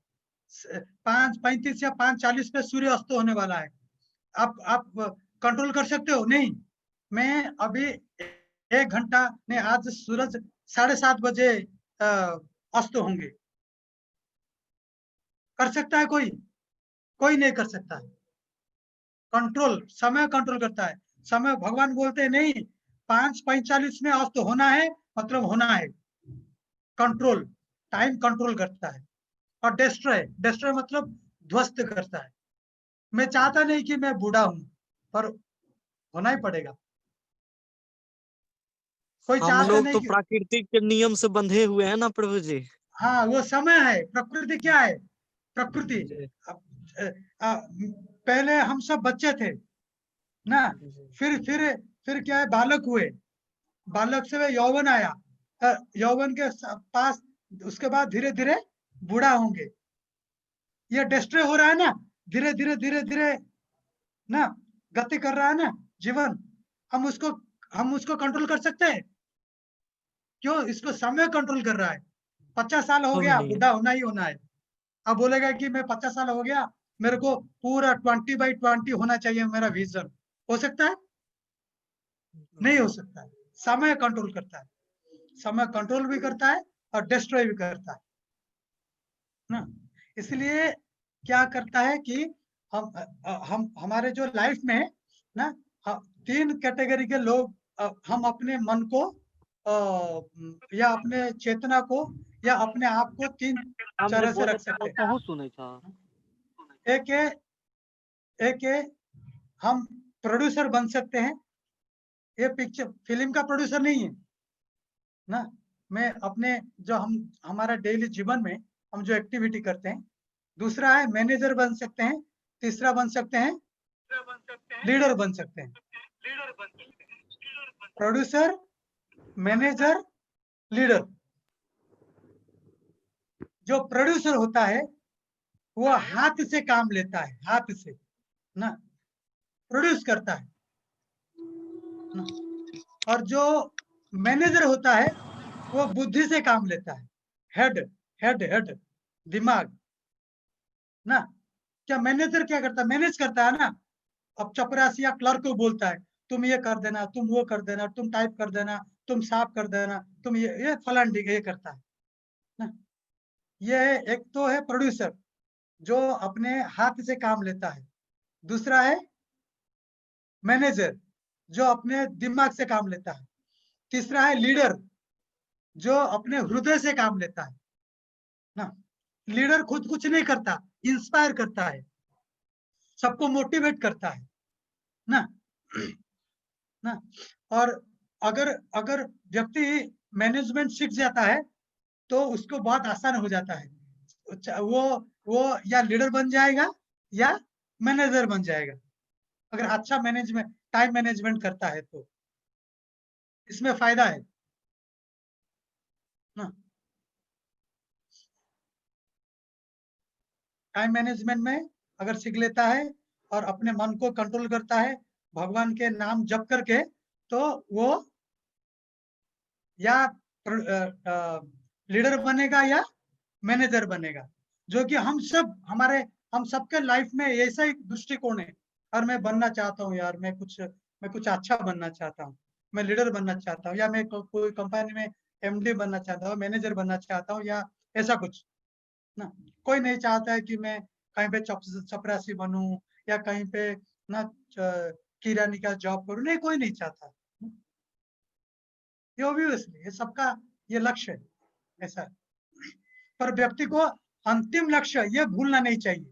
5:35 या 5:40 पे सूर्य अस्त होने वाला है। आप कंट्रोल कर सकते हो? नहीं, मैं अभी 1 घंटा नहीं, आज सूरज 7:30 बजे अस्त होंगे। कर सकता है कोई? कोई नहीं कर सकता है। कंट्रोल, समय कंट्रोल करता है। समय भगवान बोलते हैं नहीं, 5:45 में अस्त होना है, मतलब होना है। कंट्रोल, टाइम कंट्रोल करता है। और डिस्ट्रॉय मतलब ध्वस्त करता है। मैं चाहता नहीं कि मैं बूढ़ा हूं, पर होना ही पड़ेगा। कोई हम चाहता लोग नहीं तो कि, प्राकृतिक के नियम से बंधे हुए हैं ना प्रभु जी। हाँ वो समय है। प्रकृति क्या है? प्रकृति पहले हम सब बच्चे थे ना, फिर क्या है, बालक हुए, बालक से यौवन आया, यौवन के पास उसके बाद धीरे धीरे बूढ़ा होंगे। ये डिस्ट्रॉय हो रहा है ना, धीरे धीरे धीरे धीरे ना गति कर रहा है ना जीवन। हम उसको कंट्रोल कर सकते हैं? क्यों? इसको समय कंट्रोल कर रहा है। 50 साल हो गया, बूढ़ा होना ही होना है। अब बोलेगा कि मैं 50 साल हो गया, मेरे को पूरा 20/20 होना चाहिए मेरा विजन। हो सकता है? नहीं हो सकता है। समय कंट्रोल करता है, समय कंट्रोल भी करता है और डिस्ट्रॉय भी करता है ना। इसलिए क्या करता है कि हम हमारे जो लाइफ में ना 3 कैटेगरी के लोग, हम अपने मन को या अपने चेतना को या अपने आप को 3 तरह से रख सकते हैं। एक है हम प्रोड्यूसर बन सकते हैं। ये पिक्चर फिल्म का प्रोड्यूसर नहीं है ना। मैं अपने जो हमारा डेली जीवन में हम जो एक्टिविटी करते हैं। दूसरा है मैनेजर बन सकते हैं। तीसरा बन सकते हैं लीडर बन सकते हैं। Producer, manager, leader. जो प्रोड्यूसर होता है वो हाथ से काम लेता है, हाथ से ना प्रोड्यूस करता है ना। और जो मैनेजर होता है वो बुद्धि से काम लेता है, हेड दिमाग ना। क्या मैनेजर क्या करता है? मैनेज करता है ना। अब चपरासी या क्लर्क को बोलता है तुम ये कर देना, तुम वो कर देना, तुम टाइप कर देना, तुम साफ कर देना, तुम ये फलान ये करता है ना। ये एक तो है प्रोड्यूसर जो अपने हाथ से काम लेता है। दूसरा है मैनेजर जो अपने दिमाग से काम लेता है। तीसरा है लीडर जो अपने हृदय से काम लेता है ना। लीडर खुद कुछ नहीं करता, इंस्पायर करता है, सबको मोटिवेट करता है ना ना। और अगर व्यक्ति मैनेजमेंट सीख जाता है तो उसको बहुत आसान हो जाता है। वो या लीडर बन जाएगा या मैनेजर बन जाएगा, अगर अच्छा मैनेजमेंट टाइम मैनेजमेंट करता है तो इसमें फायदा है ना। टाइम मैनेजमेंट में अगर सीख लेता है और अपने मन को कंट्रोल करता है भगवान के नाम जप करके, तो वो या लीडर बनेगा या मैनेजर बनेगा। जो कि हम सबके लाइफ में ऐसा ही दृष्टिकोण है। और मैं बनना चाहता हूँ यार, मैं कुछ अच्छा बनना चाहता हूँ, मैं लीडर बनना चाहता हूँ, या मैं कोई कंपनी में एमडी बनना चाहता हूँ, मैनेजर बनना चाहता हूँ, या ऐसा कुछ ना। कोई नहीं चाहता है कि मैं कहीं पे चपरासी बनूं या कहीं पे ना किरानी का जॉब करूं। नहीं, कोई नहीं चाहता। ये ऑब्वियसली ये सबका ये लक्ष्य है, ऐसा है। पर व्यक्ति को अंतिम लक्ष्य ये भूलना नहीं चाहिए।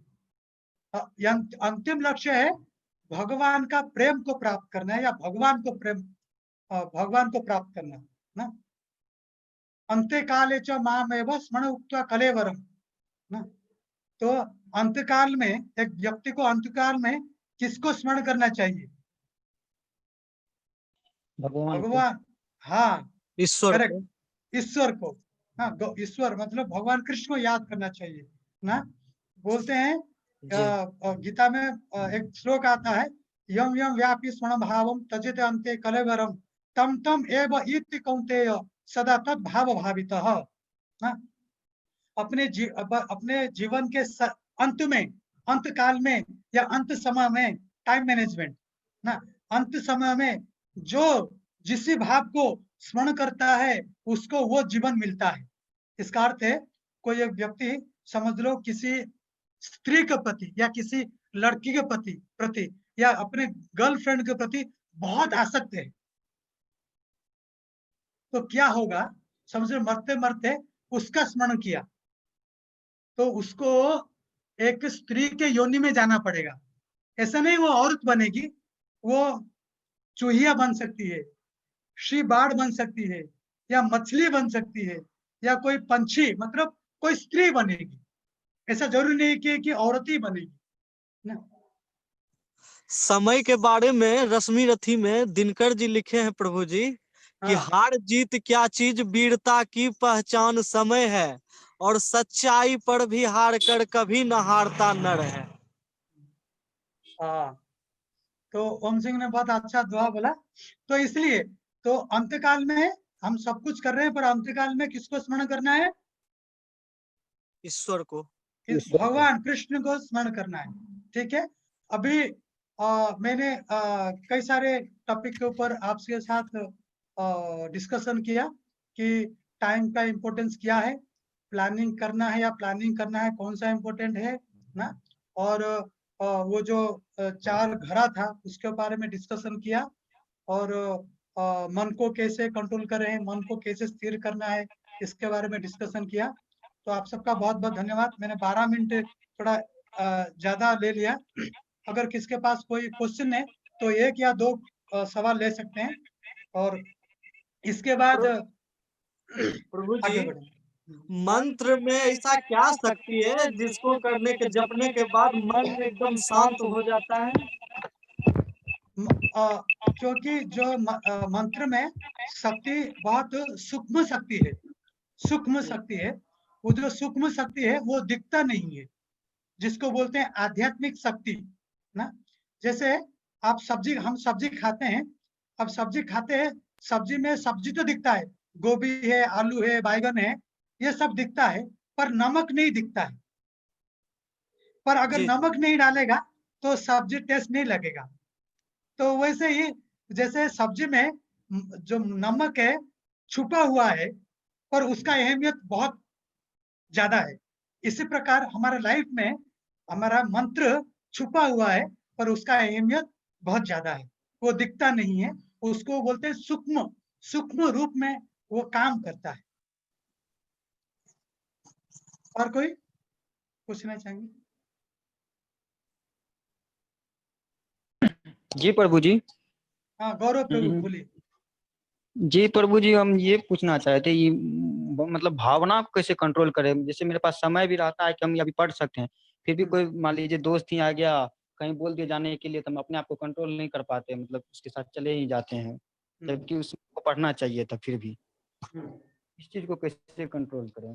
अंतिम लक्ष्य है भगवान का प्रेम को प्राप्त करना है, या भगवान को प्राप्त करना ना। अंते काले च मामेव स्मरण उक्त्वा कलेवरम ना। तो अंतकाल में एक व्यक्ति को अंतकाल में किसको स्मरण करना चाहिए? भगवान। हाँ, ईश्वर को। ईश्वर को। हाँ, ईश्वर मतलब भगवान कृष्ण को याद करना चाहिए ना। बोलते हैं गीता में एक श्लोक आता है, यम यम व्यापी स्वर्ण भावम तजित अंते कलेवरम तम तम एव इति कौन्तेय सदा तद भाव भावितः ना। अपने जीवन के अंत में, अंत काल में या अंत समय में टाइम मैनेजमेंट ना, अंत समय में जो जिस भाव को स्मरण करता है उसको वो जीवन मिलता है। इसका अर्थ है कोई एक व्यक्ति समझ लो किसी स्त्री के प्रति या किसी लड़की के प्रति या अपने गर्लफ्रेंड के प्रति बहुत आसक्त है, तो क्या होगा? समझ लो मरते मरते उसका स्मरण किया तो उसको एक स्त्री के योनि में जाना पड़ेगा। ऐसा नहीं वो औरत बनेगी, वो चूहिया बन सकती है, शी बाढ़ बन सकती है, या मछली बन सकती है, या कोई पंछी, मतलब कोई स्त्री बनेगी। ऐसा जरूरी नहीं कि औरत ही बनेगी ना। समय के बारे में रश्मि रथी में दिनकर जी लिखे हैं प्रभु जी कि हार जीत क्या चीज, वीरता की पहचान समय है, और सच्चाई पर भी हार कर कभी न हारता नर है। हाँ, तो ओम सिंह ने बहुत अच्छा दुआ बोला। तो इसलिए तो अंतकाल में हम सब कुछ कर रहे हैं, पर अंतकाल में किसको स्मरण करना है? ईश्वर को। भगवान कृष्ण को स्मरण करना है। ठीक है, अभी मैंने कई सारे टॉपिक के ऊपर आपके साथ डिस्कशन किया कि टाइम का इम्पोर्टेंस क्या है, प्लानिंग करना है या प्लानिंग करना है, कौन सा इम्पोर्टेंट है ना। और वो जो 4 घड़ा था उसके बारे में डिस्कशन किया, और मन को कैसे कंट्रोल करें, मन को कैसे स्थिर करना है, इसके बारे में डिस्कशन किया। तो आप सबका बहुत बहुत धन्यवाद। मैंने 12 मिनट थोड़ा ज्यादा ले लिया। अगर किसके पास कोई क्वेश्चन है तो 1 या 2 सवाल ले सकते हैं, और इसके बाद प्रभु आगे जी, बढ़ें। मंत्र में ऐसा क्या शक्ति है जिसको करने के जपने के बाद मन एकदम शांत हो जाता है? क्योंकि जो मंत्र में शक्ति बहुत सूक्ष्म शक्ति है, सूक्ष्म शक्ति है। वो जो सूक्ष्म शक्ति है वो दिखता नहीं है, जिसको बोलते हैं आध्यात्मिक शक्ति ना। जैसे आप सब्जी, हम सब्जी खाते हैं, अब सब्जी खाते हैं, सब्जी में सब्जी तो दिखता है, गोभी है, आलू है, बैगन है, ये सब दिखता है, पर नमक नहीं दिखता है। पर अगर जी। नमक नहीं डालेगा तो सब्जी टेस्ट नहीं लगेगा। तो वैसे ही जैसे सब्जी में जो नमक है छुपा हुआ है, पर उसका अहमियत बहुत ज्यादा है। इसी प्रकार हमारे लाइफ में हमारा मंत्र छुपा हुआ है, पर उसका अहमियत बहुत ज्यादा है। वो दिखता नहीं है, उसको बोलते हैं सूक्ष्म, सूक्ष्म रूप में वो काम करता है। और कोई पूछना चाहेंगे? जी प्रभु जी। हाँ गौरव प्रभु बोलिए। जी प्रभु जी, हम ये पूछना चाहते थे, ये मतलब भावना को कैसे कंट्रोल करें? जैसे मेरे पास समय भी रहता है कि हम अभी पढ़ सकते हैं, फिर भी कोई मान लीजिए दोस्त ही आ गया कहीं बोल दिए जाने के लिए, तो हम अपने आप को कंट्रोल नहीं कर पाते, मतलब उसके साथ चले ही जाते हैं, जबकि उसको पढ़ना चाहिए था। फिर भी इस चीज को कैसे कंट्रोल करें?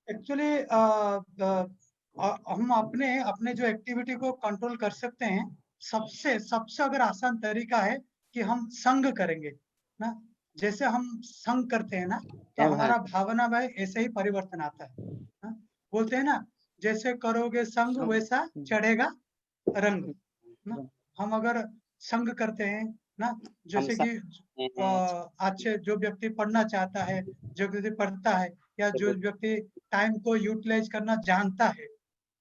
एक्चुअली हम अपने अपने जो एक्टिविटी को कंट्रोल कर सकते हैं, सबसे सबसे अगर आसान तरीका है कि हम संग करेंगे ना। जैसे हम संग करते हैं ना, तो हमारा भावना में ऐसे ही परिवर्तन आता है ना? बोलते हैं ना, जैसे करोगे संग वैसा चढ़ेगा रंग ना। हम अगर संग करते हैं ना, जैसे कि अच्छे जो व्यक्ति पढ़ना चाहता है, जो व्यक्ति पढ़ता है, या जो व्यक्ति टाइम को यूटिलाइज करना जानता है,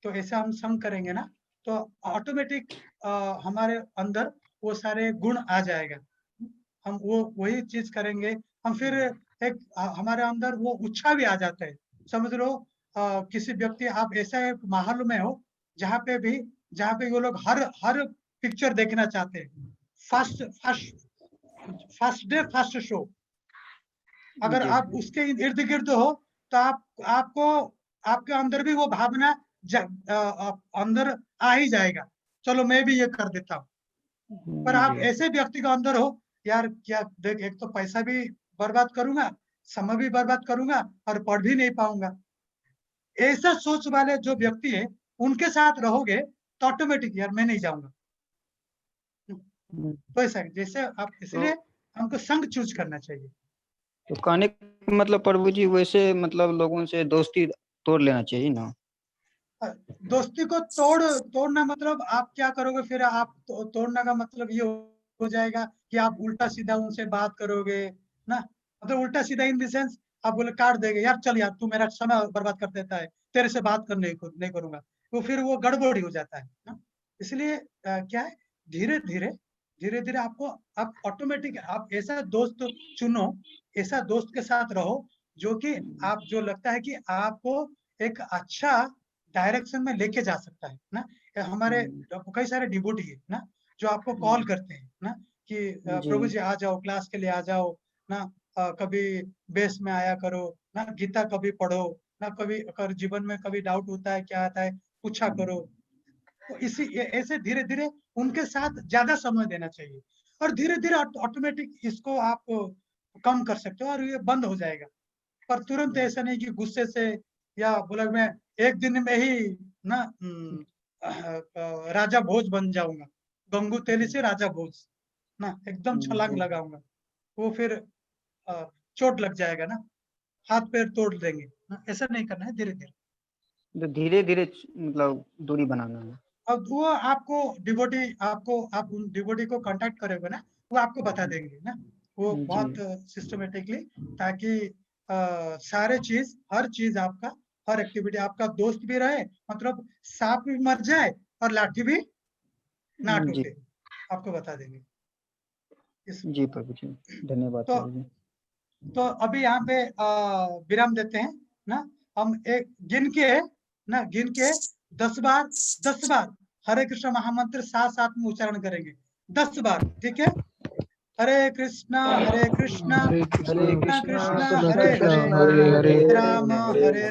तो ऐसा हम संग करेंगे ना, तो ऑटोमेटिक हमारे अंदर वो सारे गुण आ जाएगा। हम वो वही चीज करेंगे, हम फिर एक हमारे अंदर वो उत्साह भी आ जाता है। समझ लो किसी व्यक्ति, आप ऐसा एक माहौल में हो जहाँ पे वो लोग हर हर पिक्चर देखना चाहते हैं, first first first day first show. अगर आप उसके इर्द गिर्द हो तो आपको आपके अंदर भी वो भावना अंदर आ ही जाएगा, चलो मैं भी ये कर देता हूँ। पर आप ऐसे व्यक्ति का अंदर हो, यार क्या देख, एक तो पैसा भी बर्बाद करूंगा, समय भी बर्बाद करूंगा, और पढ़ भी नहीं पाऊंगा। ऐसा सोच वाले जो व्यक्ति है, उनके साथ रहोगे तो ऑटोमेटिक यार मैं नहीं जाऊंगा। तो ऐसा जैसे आप, इसलिए हमको संग चूज करना चाहिए। तो कहने का मतलब प्रभु जी, वैसे मतलब लोगों से दोस्ती तोड़ लेना चाहिए ना? दोस्ती को तोड़ना मतलब आप क्या करोगे फिर? आप तोड़ने का मतलब ये हो जाएगा कि आप उल्टा सीधा उनसे बात करोगे ना। मतलब उल्टा सीधा इन द सेंस, आप बोले काट देंगे, यार चल यार तू मेरा समय बर्बाद कर देता है, तेरे से बात करने नहीं करूंगा, तो फिर वो गड़बड़ी हो जाता है ना। इसलिए क्या है, धीरे धीरे धीरे धीरे आपको, आप ऑटोमेटिक आप ऐसा दोस्त चुनो, ऐसा दोस्त के साथ रहो जो कि आप, जो लगता है कि आपको एक अच्छा डायरेक्शन में लेके जा सकता है ना। हमारे कई सारे डिवोटी है ना, जो आपको कॉल करते हैं ना कि प्रभु जी आ जाओ, क्लास के लिए आ जाओ ना, कभी बेस में आया करो ना, गीता कभी पढ़ो ना, कभी अगर जीवन में कभी डाउट होता है क्या आता है पूछा करो। तो ऐसे धीरे धीरे उनके साथ ज्यादा समय देना चाहिए, और धीरे धीरे ऑटोमेटिक इसको आप कम कर सकते हो और ये बंद हो जाएगा। पर तुरंत ऐसा नहीं कि गुस्से से या बोला मैं एक दिन में ही ना राजा भोज बन जाऊंगा, गंगू तेली से राजा भोज ना, एकदम छलांग लगाऊंगा, वो फिर चोट लग जाएगा ना, हाथ पैर तोड़ देंगे ना, ऐसा नहीं करना है, धीरे धीरे। तो धीरे धीरे मतलब दूरी बनाना है। अब वो आपको डिवोटी आप उन डिवोटी को कांटेक्ट करोगे ना, वो आपको बता देंगे ना, वो जी। बहुत सिस्टमेटिकली, ताकि सारे चीज हर चीज आपका हर एक्टिविटी आपका दोस्त भी रहे, मतलब सांप भी मर जाए और लाठी भी ना जी। टूटे, आपको बता देंगे। जी प्रभु जी, धन्यवाद तो प्रभु जी। तो अभी यहाँ पे विराम देते हैं ना, हम एक गिन के 10 बार हरे कृष्ण महामंत्र साथ साथ में उच्चारण करेंगे, 10 बार, ठीक है। हरे कृष्णा कृष्णा कृष्णा कृष्णा कृष्णा हरे कृष्णा हरे हरे हरे राम हरे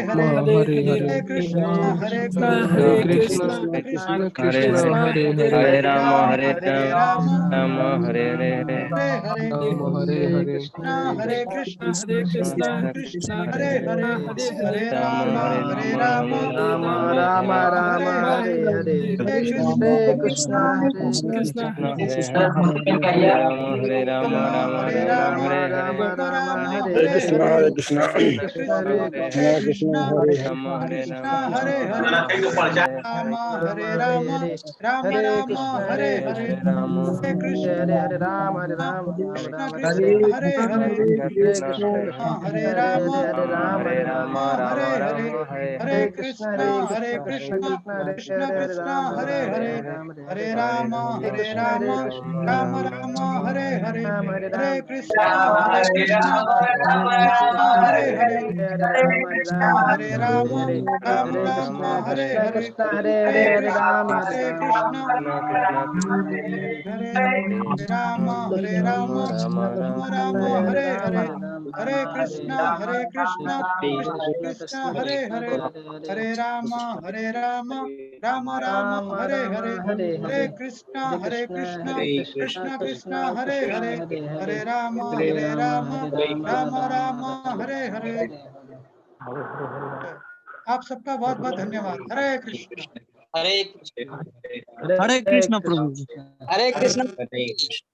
हरे हरे हरे कृष्णा कृष्णा कृष्णा कृष्ण कृष्ण कृष्ण हरे हरे राम राम हरे हरे हरे हरे राम हरे हरे कृष्ण कृष्ण हरे हरे राम राम राम राम राम हरे हरे हरे हरे कृष्ण कृष्ण हरे हरे राम हरे राम राम हरे हरे राम हरे कृष्णा हरे कृष्णा हरे कृष्ण हरे राम हरे कृष्ण राम हरे हरे राम हरे राम राम राम हरे हरे राम हरे कृष्ण हरे राम कृष्ण राम कृष्ण हरे हरे कृष्ण हरे हरे राम हरे राम राम हरे हरे राम हरे हरे कृष्ण कृष्ण कृष्ण हरे हरे हरे राम राम राम हरे हरे हरे कृष्ण कृष्ण हरे हरे हरे राम राम हरे हरे हरे कृष्ण हरे राम राम राम हरे हरे हरे कृष्ण कृष्ण कृष्ण हरे हरे हरे राम राम राम हरे हरे हरे कृष्ण कृष्ण कृष्ण हरे हरे हरे राम राम राम हरे हरे। आप सबका बहुत बहुत धन्यवाद। हरे कृष्ण। हरे कृष्ण प्रभु जी। हरे कृष्ण हरे कृष्ण।